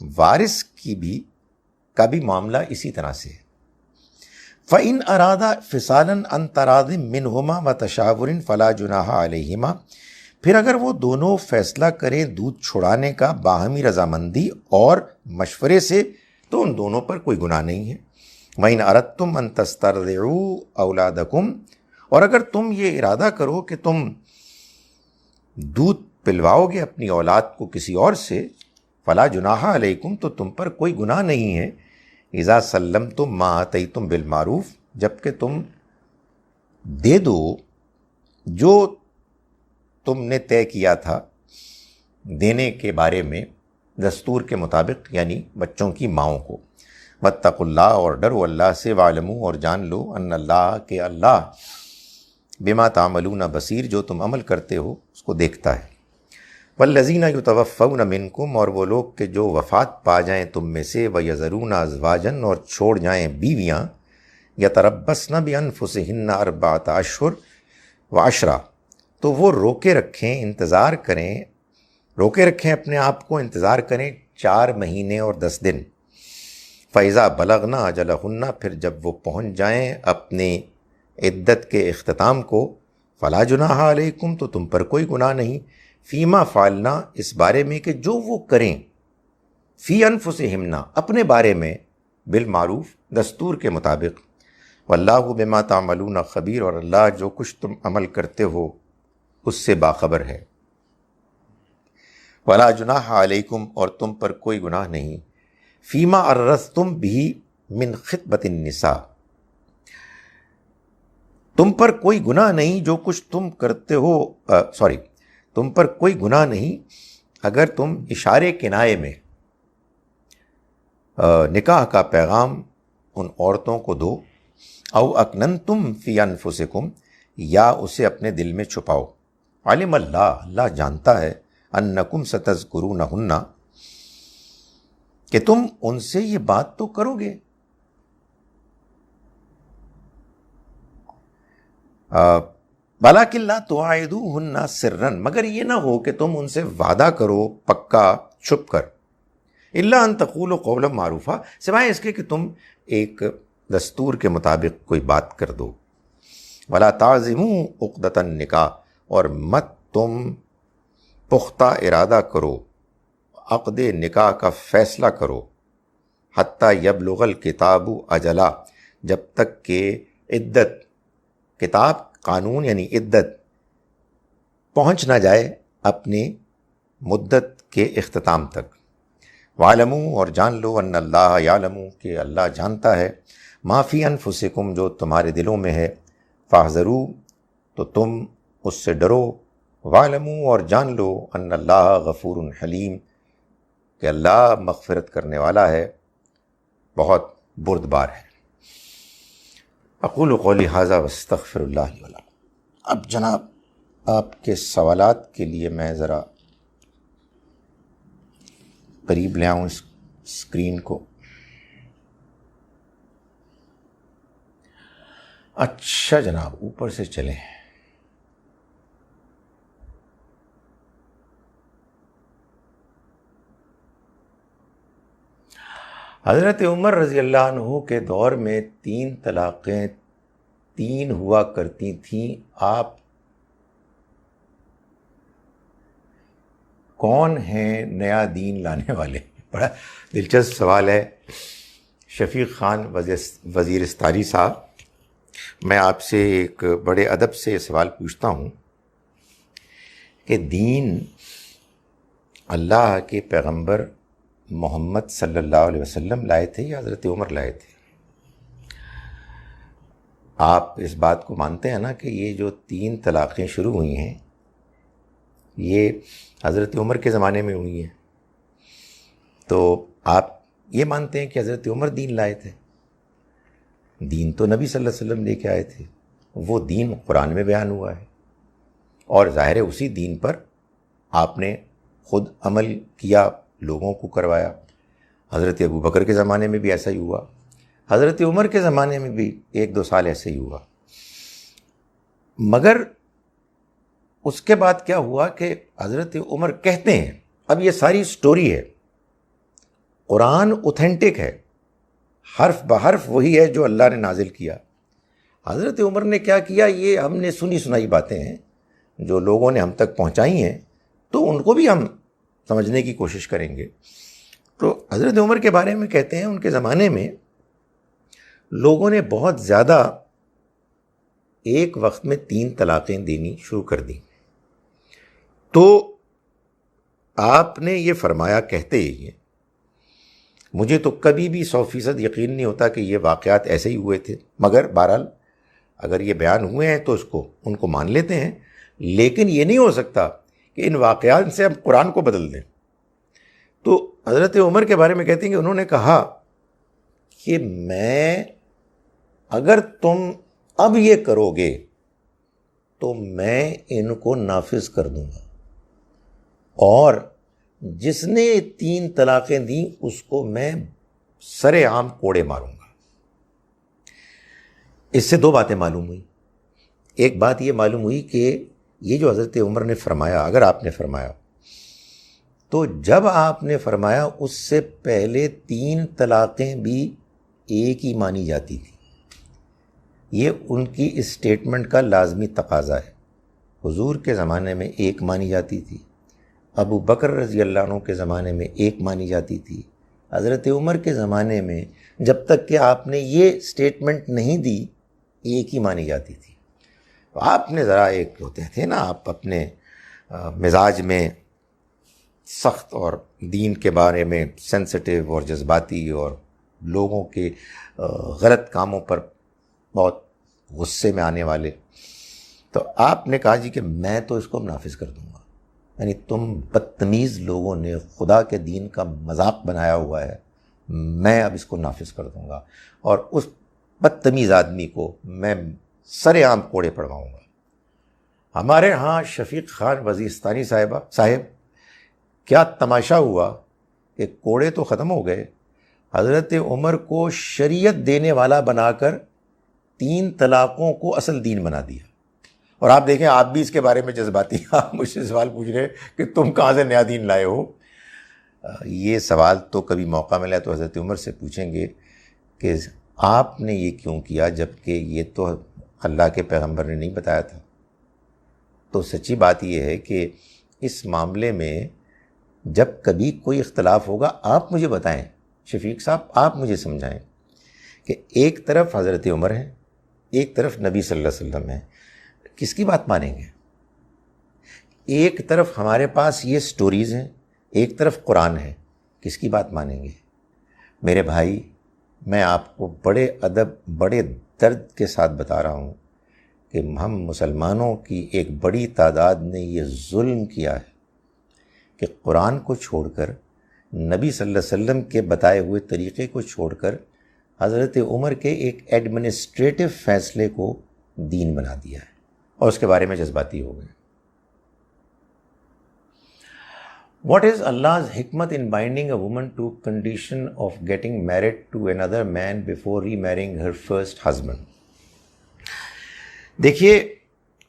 وارث کا بھی معاملہ اسی طرح سے ہے، فَإِنْ أَرَادَ فِصَالًا عَنْ تَرَاضٍ مِّنْهُمَا وَتَشَاوُرٍ فَلَا جُنَاحَ عَلَيْهِمَا، پھر اگر وہ دونوں فیصلہ کریں دودھ چھڑانے کا باہمی رضامندی اور مشورے سے، تو ان دونوں پر کوئی گناہ نہیں ہے، وَإِنْ أَرَدْتُمْ أَن تَسْتَرْضِعُوا أَوْلَادَكُمْ، اور اگر تم یہ ارادہ کرو کہ تم دودھ پلواؤ گے اپنی اولاد کو کسی اور سے، فلا جناح علیکم، تو تم پر کوئی گناہ نہیں ہے، اذا سلمتم ما آتیتم بالمعروف، جب کہ تم دے دو جو تم نے طے کیا تھا دینے کے بارے میں دستور کے مطابق، یعنی بچوں کی ماؤں کو، واتقوا اللہ، اور ڈرو اللہ سے، وعلموا، اور جان لو، ان اللہ، کہ اللہ بما تعملون بصیر، جو تم عمل کرتے ہو اس کو دیکھتا ہے، والذین یتوفون منکم، اور وہ لوگ کہ جو وفات پا جائیں تم میں سے، ویذرون ازواجا، اور چھوڑ جائیں بیویاں، یتربصن بانفسہن 4 اشہر و10، تو وہ روکے رکھیں اپنے آپ کو، انتظار کریں 4 مہینے اور 10 دن، فَإِذَا بَلَغْنَ أَجَلَهُنَّ، پھر جب وہ پہنچ جائیں اپنے عدت کے اختتام کو، فَلَا جُنَاحَ عَلَيْكُمْ، تو تم پر کوئی گناہ نہیں، فیما فعلنا، اس بارے میں کہ جو وہ کریں، فی انفسہن، اپنے بارے میں، بالمعروف، دستور کے مطابق، واللہ بما تعملون خبیر، اور اللہ جو کچھ تم عمل کرتے ہو اس سے باخبر ہے، ولا جناح علیکم، اور تم پر کوئی گناہ نہیں، فیما عرضتم بھی من خطبۃ النساء، تم پر کوئی گناہ نہیں جو کچھ تم کرتے ہو، تم پر کوئی گناہ نہیں اگر تم اشارے کنائے میں نکاح کا پیغام ان عورتوں کو دو، او اکننتم فی انفسکم، یا اسے اپنے دل میں چھپاؤ، علم اللہ، اللہ جانتا ہے، انکم ستذکرونہن، کہ تم ان سے یہ بات تو کرو گے، وَلَٰكِن لَا تُوعِدُوهُنَّ سِرًّا، مگر یہ نہ ہو کہ تم ان سے وعدہ کرو پکا چھپ کر، اِلَّا أَن تَقُولُوا قَوْلًا مَعْرُوفًا، سوائے اس کے کہ تم ایک دستور کے مطابق کوئی بات کر دو، وَلَا تَعْزِمُوا عُقْدَةَ النِّکاح، اور مت تم پختہ ارادہ کرو، عقد نکاح کا فیصلہ کرو، حتیٰ یبلغ الکتاب اجلا، جب تک کہ عدت، کتاب قانون یعنی عدت، پہنچ نہ جائے اپنے مدت کے اختتام تک۔ وَاعْلَمُوا، اور جان لو، ان اللہ یعلم، کہ اللہ جانتا ہے، ما فی انفسکم، جو تمہارے دلوں میں ہے، فاحذروا، تو تم اس سے ڈرو، وَاعْلَمُوا، اور جان لو، ان اللہ غفور حلیم، کہ اللہ مغفرت کرنے والا ہے، بہت بردبار ہے۔ اقول قولی ھذا واستغفر اللہ لی ولکم۔ اب جناب آپ کے سوالات کے لیے میں ذرا قریب لے آؤں اس اسکرین کو۔ اچھا جناب، اوپر سے چلیں۔ حضرت عمر رضی اللہ عنہ کے دور میں 3 طلاقیں 3 ہوا کرتی تھیں۔ آپ کون ہیں نیا دین لانے والے؟ بڑا دلچسپ سوال ہے۔ شفیق خان وزیرستانی صاحب، میں آپ سے ایک بڑے ادب سے یہ سوال پوچھتا ہوں کہ دین اللہ کے پیغمبر محمد صلی اللہ علیہ وسلم لائے تھے یا حضرت عمر لائے تھے؟ آپ اس بات کو مانتے ہیں نا کہ یہ جو 3 طلاقیں شروع ہوئی ہیں یہ حضرت عمر کے زمانے میں ہوئی ہیں، تو آپ یہ مانتے ہیں کہ حضرت عمر دین لائے تھے؟ دین تو نبی صلی اللہ علیہ وسلم لے کے آئے تھے، وہ دین قرآن میں بیان ہوا ہے، اور ظاہر ہے اسی دین پر آپ نے خود عمل کیا، لوگوں کو کروایا۔ حضرت ابو بکر کے زمانے میں بھی ایسا ہی ہوا، حضرت عمر کے زمانے میں بھی 1-2 سال ایسے ہی ہوا۔ مگر اس کے بعد کیا ہوا کہ حضرت عمر کہتے ہیں، اب یہ ساری سٹوری ہے، قرآن اوتھینٹک ہے، حرف بحرف وہی ہے جو اللہ نے نازل کیا۔ حضرت عمر نے کیا کیا، یہ ہم نے سنی سنائی باتیں ہیں جو لوگوں نے ہم تک پہنچائی ہیں، تو ان کو بھی ہم سمجھنے کی کوشش کریں گے۔ تو حضرت عمر کے بارے میں کہتے ہیں ان کے زمانے میں لوگوں نے بہت زیادہ ایک وقت میں 3 طلاقیں دینی شروع کر دیں۔ تو آپ نے یہ فرمایا، کہتے یہ، مجھے تو کبھی بھی 100% یقین نہیں ہوتا کہ یہ واقعات ایسے ہی ہوئے تھے، مگر بہرحال اگر یہ بیان ہوئے ہیں تو ان کو مان لیتے ہیں، لیکن یہ نہیں ہو سکتا کہ ان واقعات سے ہم قرآن کو بدل دیں۔ تو حضرت عمر کے بارے میں کہتے ہیں کہ انہوں نے کہا کہ اگر تم اب یہ کرو گے تو میں ان کو نافذ کر دوں گا، اور جس نے 3 طلاقیں دیں اس کو میں سر عام کوڑے ماروں گا۔ اس سے 2 باتیں معلوم ہوئی۔ ایک بات یہ معلوم ہوئی کہ یہ جو حضرت عمر نے فرمایا، اگر آپ نے فرمایا، تو جب آپ نے فرمایا اس سے پہلے 3 طلاقیں بھی ایک ہی مانی جاتی تھی۔ یہ ان کی اسٹیٹمنٹ کا لازمی تقاضا ہے۔ حضور کے زمانے میں 1 مانی جاتی تھی، ابو بکر رضی اللہ عنہ کے زمانے میں 1 مانی جاتی تھی، حضرت عمر کے زمانے میں جب تک کہ آپ نے یہ اسٹیٹمنٹ نہیں دی 1 ہی مانی جاتی تھی۔ آپ نے ذرا ایک ہوتے تھے نا، آپ اپنے مزاج میں سخت اور دین کے بارے میں سینسٹیو اور جذباتی اور لوگوں کے غلط کاموں پر بہت غصے میں آنے والے، تو آپ نے کہا جی کہ میں تو اس کو نافذ کر دوں گا۔ یعنی تم بدتمیز لوگوں نے خدا کے دین کا مذاق بنایا ہوا ہے، میں اب اس کو نافذ کر دوں گا، اور اس بدتمیز آدمی کو میں سر عام کوڑے پڑواؤں گا۔ ہمارے ہاں شفیق خان وزیرستانی صاحب کیا تماشا ہوا کہ کوڑے تو ختم ہو گئے، حضرت عمر کو شریعت دینے والا بنا کر 3 طلاقوں کو اصل دین بنا دیا۔ اور آپ دیکھیں، آپ بھی اس کے بارے میں جذباتی، آپ مجھ سے سوال پوچھ رہے کہ تم کہاں سے نیا دین لائے ہو۔ یہ سوال تو کبھی موقع ملا تو حضرت عمر سے پوچھیں گے کہ آپ نے یہ کیوں کیا، جب کہ یہ تو اللہ کے پیغمبر نے نہیں بتایا تھا۔ تو سچی بات یہ ہے کہ اس معاملے میں جب کبھی کوئی اختلاف ہوگا آپ مجھے بتائیں، شفیق صاحب آپ مجھے سمجھائیں کہ ایک طرف حضرت عمر ہیں، ایک طرف نبی صلی اللہ علیہ وسلم ہیں، کس کی بات مانیں گے؟ ایک طرف ہمارے پاس یہ سٹوریز ہیں، ایک طرف قرآن ہے، کس کی بات مانیں گے؟ میرے بھائی، میں آپ کو بڑے ادب، بڑے درد کے ساتھ بتا رہا ہوں کہ ہم مسلمانوں کی ایک بڑی تعداد نے یہ ظلم کیا ہے کہ قرآن کو چھوڑ کر، نبی صلی اللہ علیہ وسلم کے بتائے ہوئے طریقے کو چھوڑ کر، حضرت عمر کے ایک ایڈمنسٹریٹو فیصلے کو دین بنا دیا ہے اور اس کے بارے میں جذباتی ہو گئے۔ What is Allah's hikmat in binding a woman to condition of getting married to another man before remarrying her first husband؟ دیکھیے،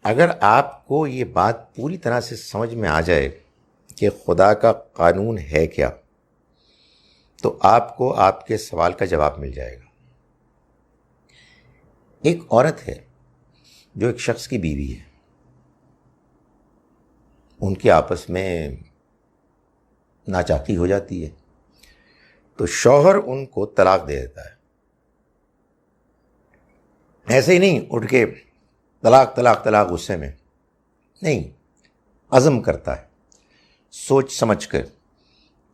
اگر آپ کو یہ بات پوری طرح سے سمجھ میں آ جائے کہ خدا کا قانون ہے کیا، تو آپ کو آپ کے سوال کا جواب مل جائے گا۔ ایک عورت ہے جو ایک شخص کی بیوی ہے، ان کے آپس میں ناچاقی ہو جاتی ہے، تو شوہر ان کو طلاق دے دیتا ہے۔ ایسے ہی نہیں اٹھ کے طلاق طلاق طلاق غصے میں نہیں، عزم کرتا ہے سوچ سمجھ کر،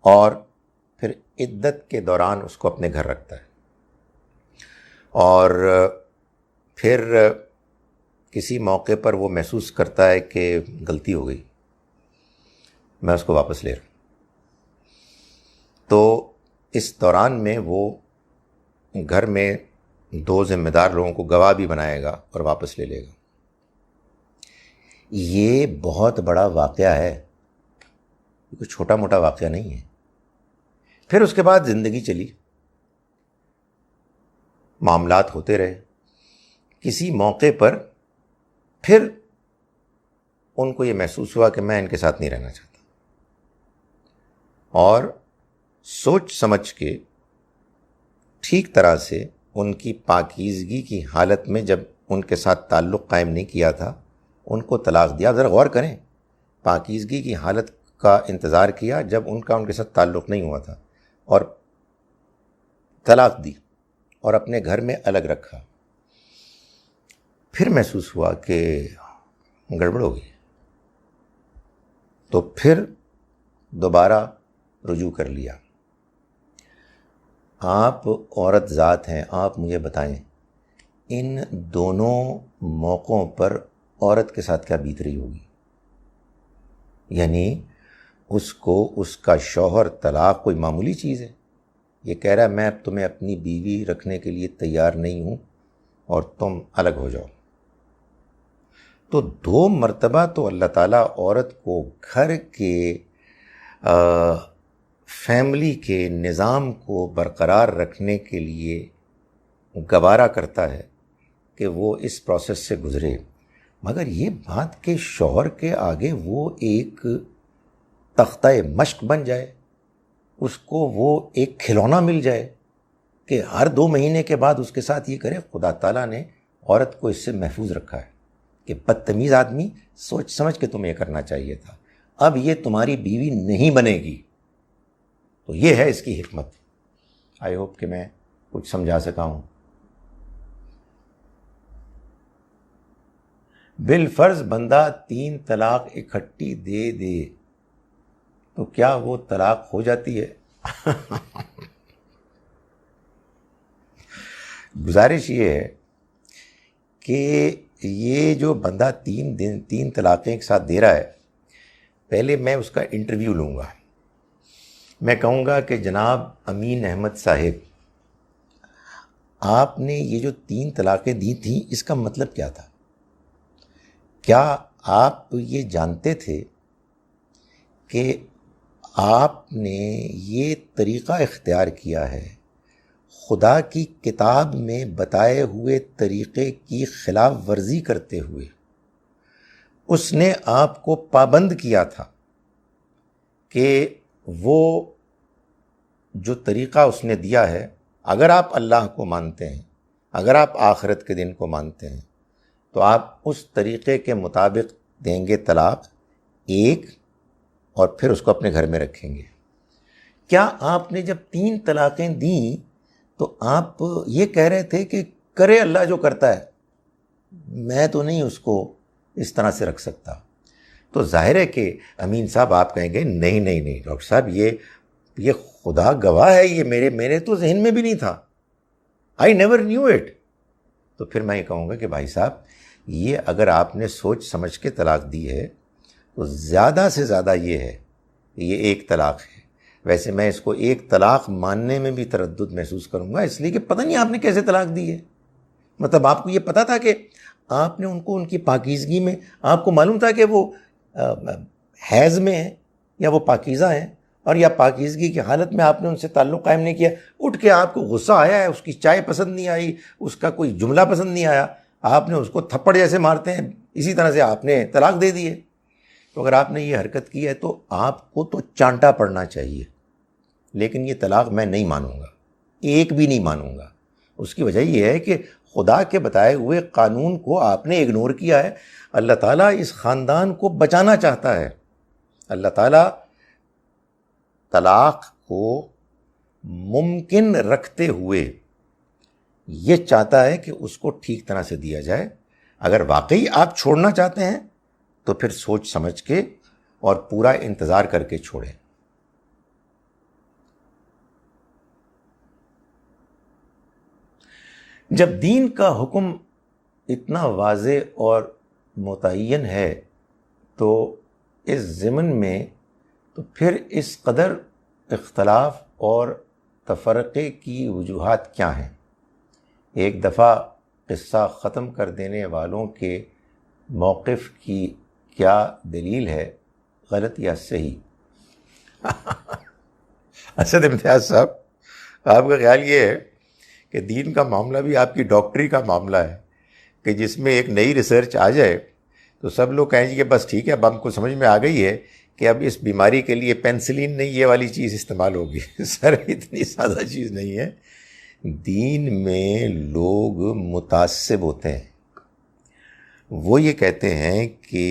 اور پھر عدت کے دوران اس کو اپنے گھر رکھتا ہے، اور پھر کسی موقع پر وہ محسوس کرتا ہے کہ غلطی ہو گئی، میں اس کو واپس لے رہا ہوں، تو اس دوران میں وہ گھر میں دو ذمہ دار لوگوں کو گواہ بھی بنائے گا اور واپس لے لے گا۔ یہ بہت بڑا واقعہ ہے، یہ کوئی چھوٹا موٹا واقعہ نہیں ہے۔ پھر اس کے بعد زندگی چلی، معاملات ہوتے رہے، کسی موقع پر پھر ان کو یہ محسوس ہوا کہ میں ان کے ساتھ نہیں رہنا چاہتا، اور سوچ سمجھ کے ٹھیک طرح سے ان کی پاکیزگی کی حالت میں جب ان کے ساتھ تعلق قائم نہیں کیا تھا، ان کو طلاق دیا۔ ذرا غور کریں، پاکیزگی کی حالت کا انتظار کیا جب ان کا ان کے ساتھ تعلق نہیں ہوا تھا، اور طلاق دی اور اپنے گھر میں الگ رکھا۔ پھر محسوس ہوا کہ گڑبڑ ہو گئی، تو پھر دوبارہ رجوع کر لیا۔ آپ عورت ذات ہیں، آپ مجھے بتائیں ان دونوں موقعوں پر عورت کے ساتھ کیا بیت رہی ہوگی؟ یعنی اس کو اس کا شوہر طلاق کوئی معمولی چیز ہے، یہ کہہ رہا ہے میں اب تمہیں اپنی بیوی رکھنے کے لیے تیار نہیں ہوں اور تم الگ ہو جاؤ۔ تو دو مرتبہ تو اللہ تعالیٰ عورت کو گھر کے فیملی کے نظام کو برقرار رکھنے کے لیے گوارا کرتا ہے کہ وہ اس پروسیس سے گزرے، مگر یہ بات کہ شوہر کے آگے وہ ایک تختہ مشق بن جائے، اس کو وہ ایک کھلونا مل جائے کہ ہر 2 مہینے کے بعد اس کے ساتھ یہ کرے۔ خدا تعالیٰ نے عورت کو اس سے محفوظ رکھا ہے کہ بدتمیز آدمی، سوچ سمجھ کے تمہیں یہ کرنا چاہیے تھا، اب یہ تمہاری بیوی نہیں بنے گی۔ تو یہ ہے اس کی حکمت۔ آئی ہوپ کہ میں کچھ سمجھا سکا ہوں۔ بالفرض بندہ 3 طلاق اکٹھی دے دے تو کیا وہ طلاق ہو جاتی ہے؟ گزارش یہ ہے کہ یہ جو بندہ 3 طلاقیں ایک ساتھ دے رہا ہے، پہلے میں اس کا انٹرویو لوں گا۔ میں کہوں گا کہ جناب امین احمد صاحب، آپ نے یہ جو 3 طلاقیں دی تھیں، اس کا مطلب کیا تھا؟ کیا آپ یہ جانتے تھے کہ آپ نے یہ طریقہ اختیار کیا ہے خدا کی کتاب میں بتائے ہوئے طریقے کی خلاف ورزی کرتے ہوئے؟ اس نے آپ کو پابند کیا تھا کہ وہ جو طریقہ اس نے دیا ہے، اگر آپ اللہ کو مانتے ہیں، اگر آپ آخرت کے دن کو مانتے ہیں، تو آپ اس طریقے کے مطابق دیں گے طلاق ایک، اور پھر اس کو اپنے گھر میں رکھیں گے۔ کیا آپ نے جب 3 طلاقیں دیں تو آپ یہ کہہ رہے تھے کہ کرے اللہ جو کرتا ہے، میں تو نہیں اس کو اس طرح سے رکھ سکتا؟ تو ظاہر ہے کہ امین صاحب آپ کہیں گے نہیں نہیں نہیں ڈاکٹر صاحب یہ خدا گواہ ہے، یہ میرے تو ذہن میں بھی نہیں تھا، آئی نیور نیو اٹ. تو پھر میں یہ کہوں گا کہ بھائی صاحب یہ اگر آپ نے سوچ سمجھ کے طلاق دی ہے تو زیادہ سے زیادہ یہ ہے کہ یہ ایک طلاق ہے. ویسے میں اس کو ایک طلاق ماننے میں بھی تردد محسوس کروں گا، اس لیے کہ پتہ نہیں آپ نے کیسے طلاق دی ہے. مطلب آپ کو یہ پتہ تھا کہ آپ نے ان کو ان کی پاکیزگی میں، آپ کو معلوم تھا کہ وہ حیض میں ہیں یا وہ پاکیزہ ہیں، اور یا پاکیزگی کی حالت میں آپ نے ان سے تعلق قائم نہیں کیا، اٹھ کے آپ کو غصہ آیا ہے، اس کی چائے پسند نہیں آئی، اس کا کوئی جملہ پسند نہیں آیا، آپ نے اس کو تھپڑ جیسے مارتے ہیں اسی طرح سے آپ نے طلاق دے دی ہے. تو اگر آپ نے یہ حرکت کی ہے تو آپ کو تو چانٹا پڑنا چاہیے، لیکن یہ طلاق میں نہیں مانوں گا، ایک بھی نہیں مانوں گا. اس کی وجہ یہ ہے کہ خدا کے بتائے ہوئے قانون کو آپ نے اگنور کیا ہے. اللہ تعالیٰ اس خاندان کو بچانا چاہتا ہے. اللہ تعالیٰ طلاق کو ممکن رکھتے ہوئے یہ چاہتا ہے کہ اس کو ٹھیک طرح سے دیا جائے. اگر واقعی آپ چھوڑنا چاہتے ہیں تو پھر سوچ سمجھ کے اور پورا انتظار کر کے چھوڑیں. جب دین کا حکم اتنا واضح اور متعین ہے تو اس ضمن میں تو پھر اس قدر اختلاف اور تفرقے کی وجوہات کیا ہیں؟ ایک دفعہ قصہ ختم کر دینے والوں کے موقف کی کیا دلیل ہے، غلط یا صحیح؟ اسد امتیاز صاحب، آپ کا خیال یہ ہے کہ دین کا معاملہ بھی آپ کی ڈاکٹری کا معاملہ ہے کہ جس میں ایک نئی ریسرچ آ جائے تو سب لوگ کہیں گے کہ بس ٹھیک ہے، اب ہم کو سمجھ میں آ گئی ہے کہ اب اس بیماری کے لیے پینسلین نہیں، یہ والی چیز استعمال ہوگی. سر اتنی سادہ چیز نہیں ہے. دین میں لوگ متعصب ہوتے ہیں، وہ یہ کہتے ہیں کہ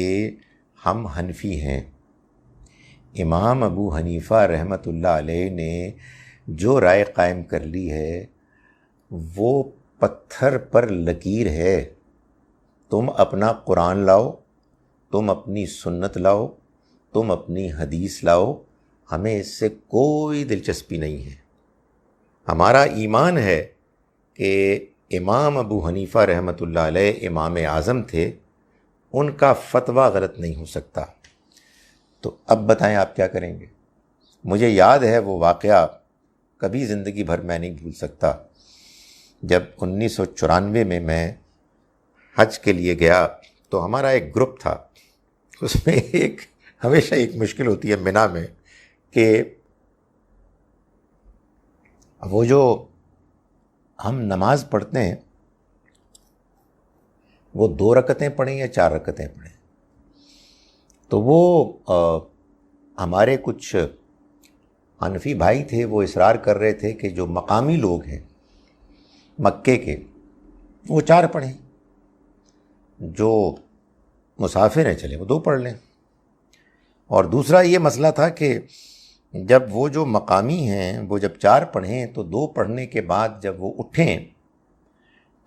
ہم حنفی ہیں. امام ابو حنیفہ رحمۃ اللہ علیہ نے جو رائے قائم کر لی ہے وہ پتھر پر لکیر ہے. تم اپنا قرآن لاؤ، تم اپنی سنت لاؤ، تم اپنی حدیث لاؤ، ہمیں اس سے کوئی دلچسپی نہیں ہے. ہمارا ایمان ہے کہ امام ابو حنیفہ رحمۃ اللہ علیہ امام اعظم تھے، ان کا فتویٰ غلط نہیں ہو سکتا. تو اب بتائیں آپ کیا کریں گے؟ مجھے یاد ہے وہ واقعہ، کبھی زندگی بھر میں نہیں بھول سکتا. جب 1994 میں حج کے لیے گیا تو ہمارا ایک گروپ تھا، اس میں ہمیشہ ایک مشکل ہوتی ہے مینا میں کہ وہ جو ہم نماز پڑھتے ہیں وہ 2 رکعتیں پڑھیں یا 4 رکعتیں پڑھیں. تو وہ ہمارے کچھ حنفی بھائی تھے، وہ اصرار کر رہے تھے کہ جو مقامی لوگ ہیں مکے کے وہ 4 پڑھیں، جو مسافر ہیں چلیں وہ 2 پڑھ لیں. اور دوسرا یہ مسئلہ تھا کہ جب وہ جو مقامی ہیں وہ جب 4 پڑھیں تو 2 پڑھنے کے بعد جب وہ اٹھیں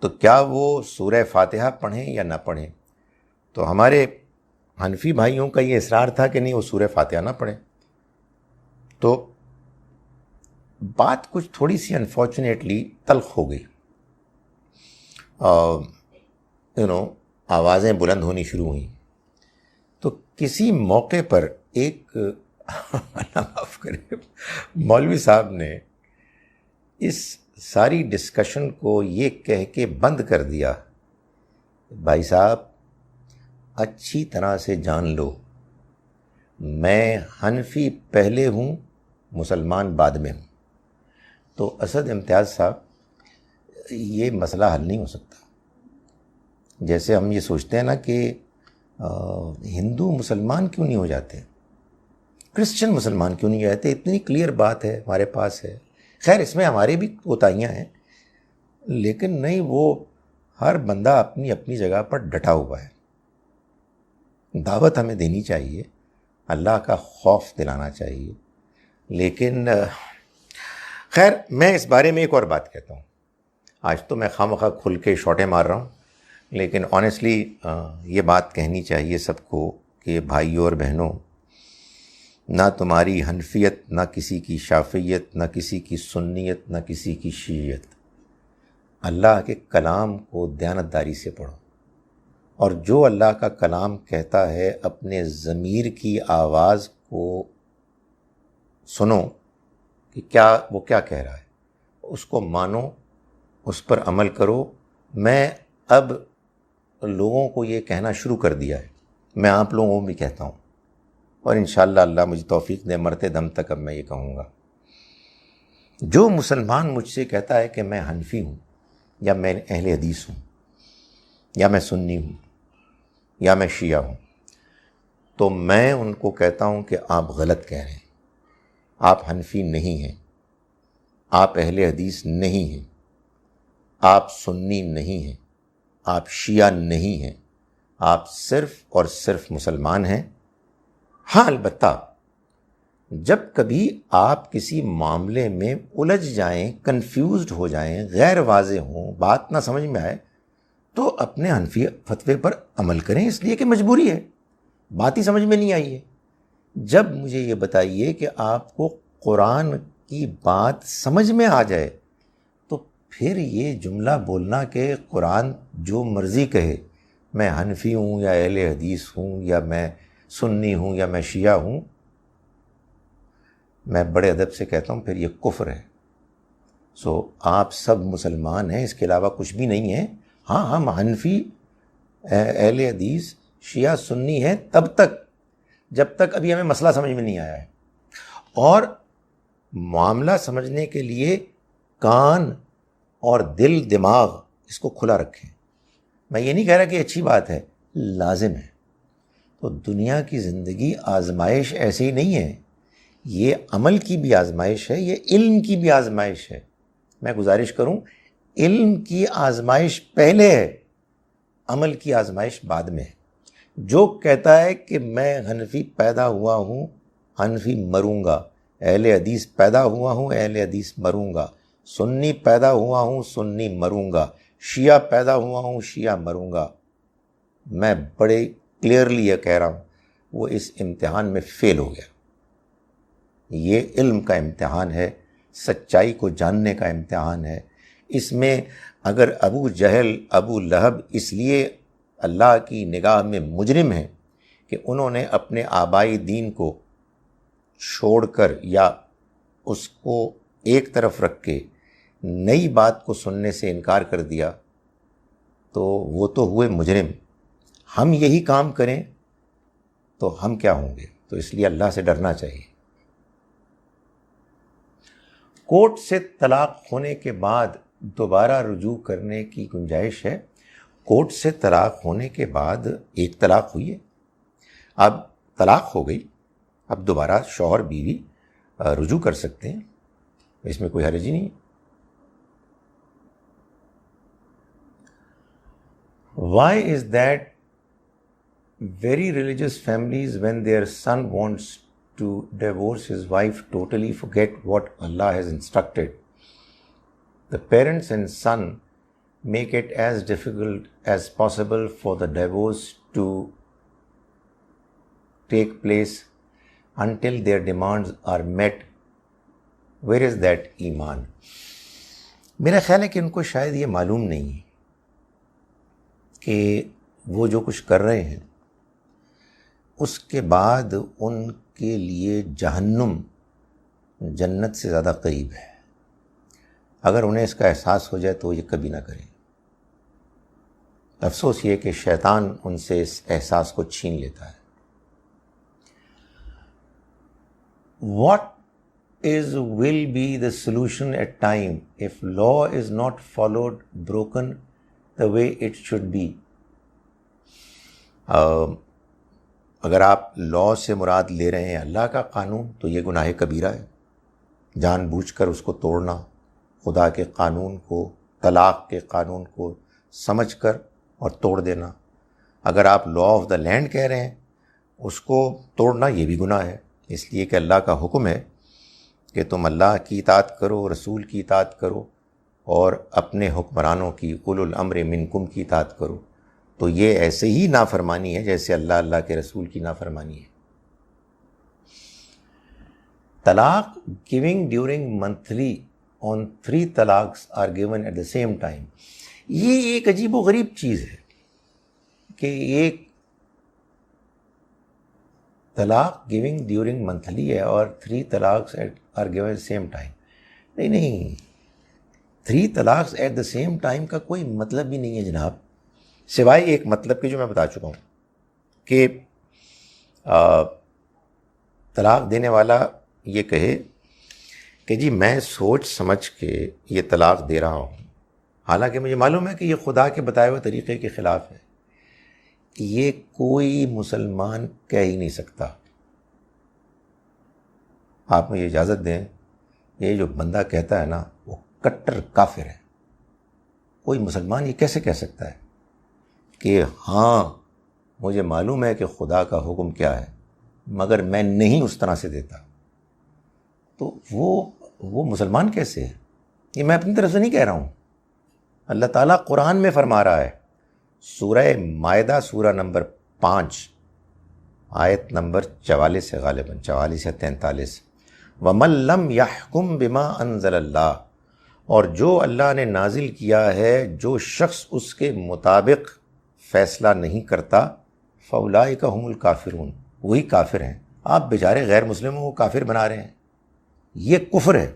تو کیا وہ سورہ فاتحہ پڑھیں یا نہ پڑھیں. تو ہمارے حنفی بھائیوں کا یہ اصرار تھا کہ نہیں، وہ سورہ فاتحہ نہ پڑھیں. تو بات کچھ تھوڑی سی انفارچونیٹلی تلخ ہو گئی، آوازیں بلند ہونی شروع ہوئیں. تو کسی موقع پر ایک اللہ معاف کرے مولوی صاحب نے اس ساری ڈسکشن کو یہ کہہ کے بند کر دیا، بھائی صاحب اچھی طرح سے جان لو، میں حنفی پہلے ہوں، مسلمان بعد میں ہوں. تو اسد امتیاز صاحب، یہ مسئلہ حل نہیں ہو سکتا. جیسے ہم یہ سوچتے ہیں نا کہ ہندو مسلمان کیوں نہیں ہو جاتے، کرسچن مسلمان کیوں نہیں ہو جاتے، اتنی کلیئر بات ہے ہمارے پاس ہے. خیر اس میں ہمارے بھی کوتاہیاں ہیں، لیکن نہیں، وہ ہر بندہ اپنی اپنی جگہ پر ڈٹا ہوا ہے. دعوت ہمیں دینی چاہیے، اللہ کا خوف دلانا چاہیے. لیکن خیر میں اس بارے میں ایک اور بات کہتا ہوں. آج تو میں خواہ کھل کے شاٹیں مار رہا ہوں، لیکن آنیسٹلی یہ بات کہنی چاہیے سب کو کہ بھائیوں اور بہنوں، نہ تمہاری حنفیت، نہ کسی کی شافعیت، نہ کسی کی سنیت، نہ کسی کی شیعیت، اللہ کے کلام کو دیانتداری سے پڑھو، اور جو اللہ کا کلام کہتا ہے اپنے ضمیر کی آواز کو سنو کہ وہ کیا کہہ رہا ہے، اس کو مانو، اس پر عمل کرو۔ میں اب لوگوں کو یہ کہنا شروع کر دیا ہے، میں آپ لوگوں کو بھی کہتا ہوں، اور انشاءاللہ اللہ مجھے توفیق دے، مرتے دم تک اب میں یہ کہوں گا۔ جو مسلمان مجھ سے کہتا ہے کہ میں حنفی ہوں، یا میں اہل حدیث ہوں، یا میں سنی ہوں، یا میں شیعہ ہوں، تو میں ان کو کہتا ہوں کہ آپ غلط کہہ رہے ہیں، آپ حنفی نہیں ہیں، آپ اہل حدیث نہیں ہیں، آپ سنی نہیں ہیں، آپ شیعہ نہیں ہیں، آپ صرف اور صرف مسلمان ہیں۔ ہاں البتہ جب کبھی آپ کسی معاملے میں الجھ جائیں، کنفیوزڈ ہو جائیں، غیر واضح ہوں، بات نہ سمجھ میں آئے، تو اپنے حنفی فتوے پر عمل کریں، اس لیے کہ مجبوری ہے، بات ہی سمجھ میں نہیں آئی ہے۔ جب مجھے یہ بتائیے کہ آپ کو قرآن کی بات سمجھ میں آ جائے، تو پھر یہ جملہ بولنا کہ قرآن جو مرضی کہے، میں حنفی ہوں یا اہل حدیث ہوں یا میں سنی ہوں یا میں شیعہ ہوں، میں بڑے ادب سے کہتا ہوں پھر یہ کفر ہے۔ آپ سب مسلمان ہیں، اس کے علاوہ کچھ بھی نہیں ہے۔ ہاں ہم حنفی، اہل حدیث، شیعہ، سنی ہیں تب تک جب تک ابھی ہمیں مسئلہ سمجھ میں نہیں آیا ہے، اور معاملہ سمجھنے کے لیے کان اور دل، دماغ اس کو کھلا رکھیں۔ میں یہ نہیں کہہ رہا کہ اچھی بات ہے، لازم ہے۔ تو دنیا کی زندگی آزمائش ایسی ہی نہیں ہے، یہ عمل کی بھی آزمائش ہے، یہ علم کی بھی آزمائش ہے۔ میں گزارش کروں، علم کی آزمائش پہلے ہے، عمل کی آزمائش بعد میں ہے۔ جو کہتا ہے کہ میں حنفی پیدا ہوا ہوں، حنفی مروں گا، اہل حدیث پیدا ہوا ہوں، اہل حدیث مروں گا، سنی پیدا ہوا ہوں، سنی مروں گا، شیعہ پیدا ہوا ہوں، شیعہ مروں گا، میں بڑے کلیئرلی یہ کہہ رہا ہوں، وہ اس امتحان میں فیل ہو گیا۔ یہ علم کا امتحان ہے، سچائی کو جاننے کا امتحان ہے۔ اس میں اگر ابو جہل، ابو لہب اس لیے اللہ کی نگاہ میں مجرم ہیں کہ انہوں نے اپنے آبائی دین کو چھوڑ کر یا اس کو ایک طرف رکھ کے نئی بات کو سننے سے انکار کر دیا، تو وہ تو ہوئے مجرم۔ ہم یہی کام کریں تو ہم کیا ہوں گے؟ تو اس لیے اللہ سے ڈرنا چاہیے۔ کورٹ سے طلاق ہونے کے بعد دوبارہ رجوع کرنے کی گنجائش ہے۔ کورٹ سے طلاق ہونے کے بعد ایک طلاق ہوئی ہے، اب طلاق ہو گئی، اب دوبارہ شوہر بیوی رجوع کر سکتے ہیں، اس میں کوئی حرج ہی نہیں۔ Why is that very religious families, when their son wants to divorce his wife, totally forget what Allah has instructed? The parents and son make it as difficult as possible for the divorce to take place until their demands are met. Where is that ایمان؟ میرا خیال ہے کہ ان کو شاید یہ معلوم نہیں ہے کہ وہ جو کچھ کر رہے ہیں اس کے بعد ان کے لیے جہنم جنت سے زیادہ قریب ہے۔ اگر انہیں اس کا احساس ہو جائے تو یہ کبھی نہ کریں۔ افسوس یہ کہ شیطان ان سے اس احساس کو چھین لیتا ہے۔ What will be the solution at time if law is not followed, broken the way it should be? اگر آپ لا سے مراد لے رہے ہیں اللہ کا قانون تو یہ گناہ کبیرہ ہے، جان بوجھ کر اس کو توڑنا، خدا کے قانون کو، طلاق کے قانون کو سمجھ کر اور توڑ دینا۔ اگر آپ لا آف دا لینڈ کہہ رہے ہیں اس کو توڑنا، یہ بھی گناہ ہے، اس لیے کہ اللہ کا حکم ہے کہ تم اللہ کی اطاعت کرو، رسول کی اطاعت کرو، اور اپنے حکمرانوں کی، اولو الامر منکم کی اطاعت کرو۔ تو یہ ایسے ہی نافرمانی ہے جیسے اللہ کے رسول کی نافرمانی ہے. Talaq giving during monthly and 3 talaqs are given at the same time. یہ ایک عجیب و غریب چیز ہے کہ ایک طلاق گیونگ ڈیورنگ منتھلی ہے اور 3 talaqs are given at same time. نہیں 3 talaqs at the same time کا کوئی مطلب بھی نہیں ہے جناب، سوائے ایک مطلب کے جو میں بتا چکا ہوں کہ طلاق دینے والا یہ کہے کہ جی میں سوچ سمجھ کے یہ طلاق دے رہا ہوں، حالانکہ مجھے معلوم ہے کہ یہ خدا کے بتائے ہوئے طریقے کے خلاف ہے. یہ کوئی مسلمان کہہ ہی نہیں سکتا. آپ مجھے اجازت دیں، یہ جو بندہ کہتا ہے نا وہ کٹر کافر ہے. کوئی مسلمان یہ کیسے کہہ سکتا ہے کہ ہاں مجھے معلوم ہے کہ خدا کا حکم کیا ہے مگر میں نہیں اس طرح سے دیتا؟ تو وہ مسلمان کیسے ہے؟ یہ میں اپنی طرف سے نہیں کہہ رہا ہوں. اللہ تعالیٰ قرآن میں فرما رہا ہے، سورہ مائدہ سورہ نمبر 5 آیت نمبر 44 ہے، غالباً 44 یا 43. وَمَن لَّمْ يَحْكُم بِمَا أَنزَلَ اللَّهُ، اور جو اللہ نے نازل کیا ہے جو شخص اس کے مطابق فیصلہ نہیں کرتا، فَأُولَٰئِكَ هُمُ الْكَافِرُونَ، وہی کافر ہیں. آپ بیچارے غیر مسلموں کو کافر بنا رہے ہیں، یہ کفر ہے.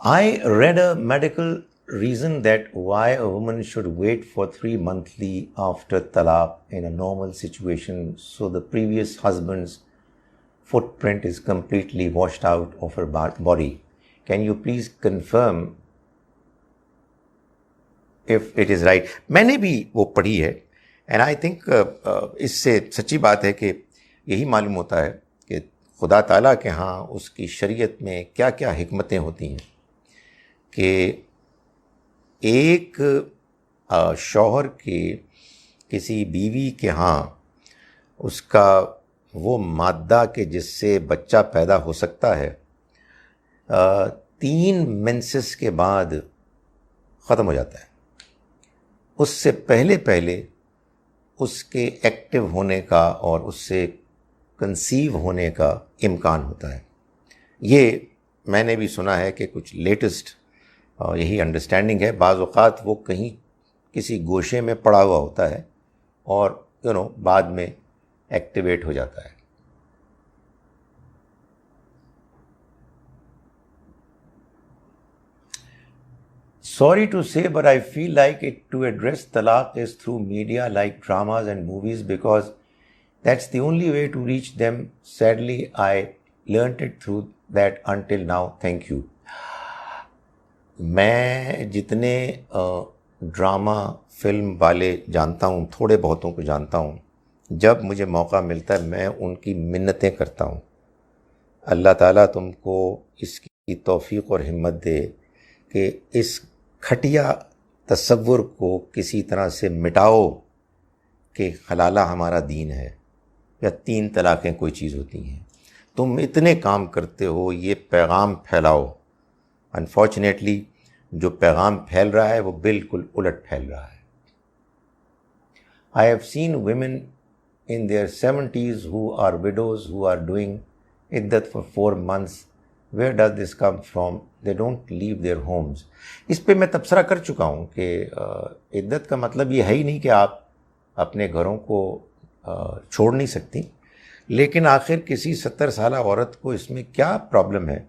I read a medical reason that why a woman should wait for 3 monthly after talaq in a normal situation, so the previous husband's footprint is completely washed out of her body. Can you please confirm if it is right? میں نے بھی وہ پڑھی ہے and I think اس سے سچی بات ہے کہ یہی معلوم ہوتا ہے کہ خدا تعالیٰ کے ہاں اس کی شریعت میں کیا کیا حکمتیں ہوتی ہیں کہ ایک شوہر کے کسی بیوی کے ہاں اس کا وہ مادہ کہ جس سے بچہ پیدا ہو سکتا ہے 3 مینسس کے بعد ختم ہو جاتا ہے. اس سے پہلے اس کے ایکٹیو ہونے کا اور اس سے کنسیو ہونے کا امکان ہوتا ہے. یہ میں نے بھی سنا ہے کہ کچھ لیٹسٹ یہی انڈرسٹینڈنگ ہے. بعض اوقات وہ کہیں کسی گوشے میں پڑا ہوا ہوتا ہے اور بعد میں ایکٹیویٹ ہو جاتا ہے. Sorry to say, but I feel like it to address talaq is through media like dramas and movies because that's the only way to reach them. Sadly, I learnt it through that until now. Thank you. میں جتنے drama film والے جانتا ہوں، تھوڑے بہتوں کو جانتا ہوں، جب مجھے موقع ملتا ہے میں ان کی منتیں کرتا ہوں. اللہ تعالیٰ تم کو اس کی توفیق اور ہمت دے کہ اس کھٹیا تصور کو کسی طرح سے مٹاؤ کہ حلالہ ہمارا دین ہے یا 3 طلاقیں کوئی چیز ہوتی ہیں. تم اتنے کام کرتے ہو، یہ پیغام پھیلاؤ. انفارچونیٹلی جو پیغام پھیل رہا ہے وہ بالکل الٹ پھیل رہا ہے. I have seen women in their 70s who are widows who are doing iddat for 4 months. Where does this come from? They don't leave their homes. اس پہ میں تبصرہ کر چکا ہوں کہ عدت کا مطلب یہ ہے ہی نہیں کہ آپ اپنے گھروں کو چھوڑ نہیں سکتی، لیکن آخر کسی 70 سالہ عورت کو اس میں کیا پرابلم ہے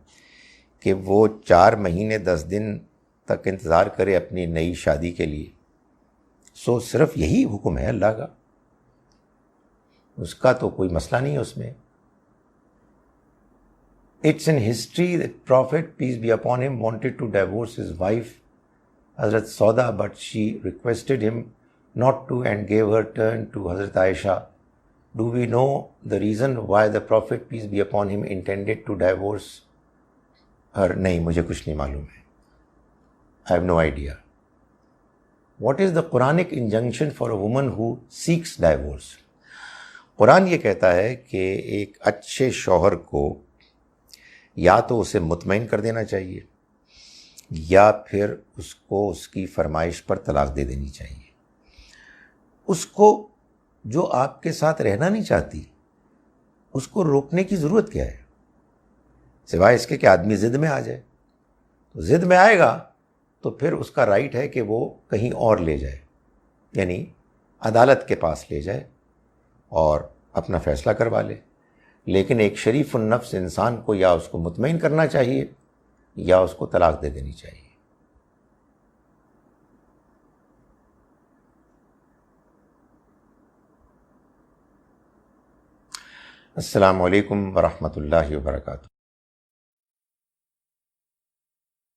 کہ وہ 4 مہینے 10 دن تک انتظار کرے اپنی نئی شادی کے لیے. صرف یہی حکم ہے اللہ کا، اس کا تو کوئی مسئلہ نہیں ہے اس میں. It's in history that Prophet, peace be upon him, wanted to divorce his wife, Hazrat Sauda, but she requested him not to and gave her turn to Hazrat Aisha. Do we know the reason why the Prophet, peace be upon him, intended to divorce her? نہیں، مجھے کچھ نہیں معلوم ہے. I have no idea. What is the Quranic injunction for a woman who seeks divorce? قرآن یہ کہتا ہے کہ ایک اچھے شوہر کو یا تو اسے مطمئن کر دینا چاہیے یا پھر اس کو اس کی فرمائش پر طلاق دے دینی چاہیے۔ اس کو جو آپ کے ساتھ رہنا نہیں چاہتی اس کو روکنے کی ضرورت کیا ہے، سوائے اس کے کہ آدمی ضد میں آ جائے۔ تو ضد میں آئے گا تو پھر اس کا رائٹ ہے کہ وہ کہیں اور لے جائے، یعنی عدالت کے پاس لے جائے اور اپنا فیصلہ کروا لے۔ لیکن ایک شریف النفس انسان کو یا اس کو مطمئن کرنا چاہیے یا اس کو طلاق دے دینی چاہیے۔ السلام علیکم ورحمۃ اللہ وبرکاتہ۔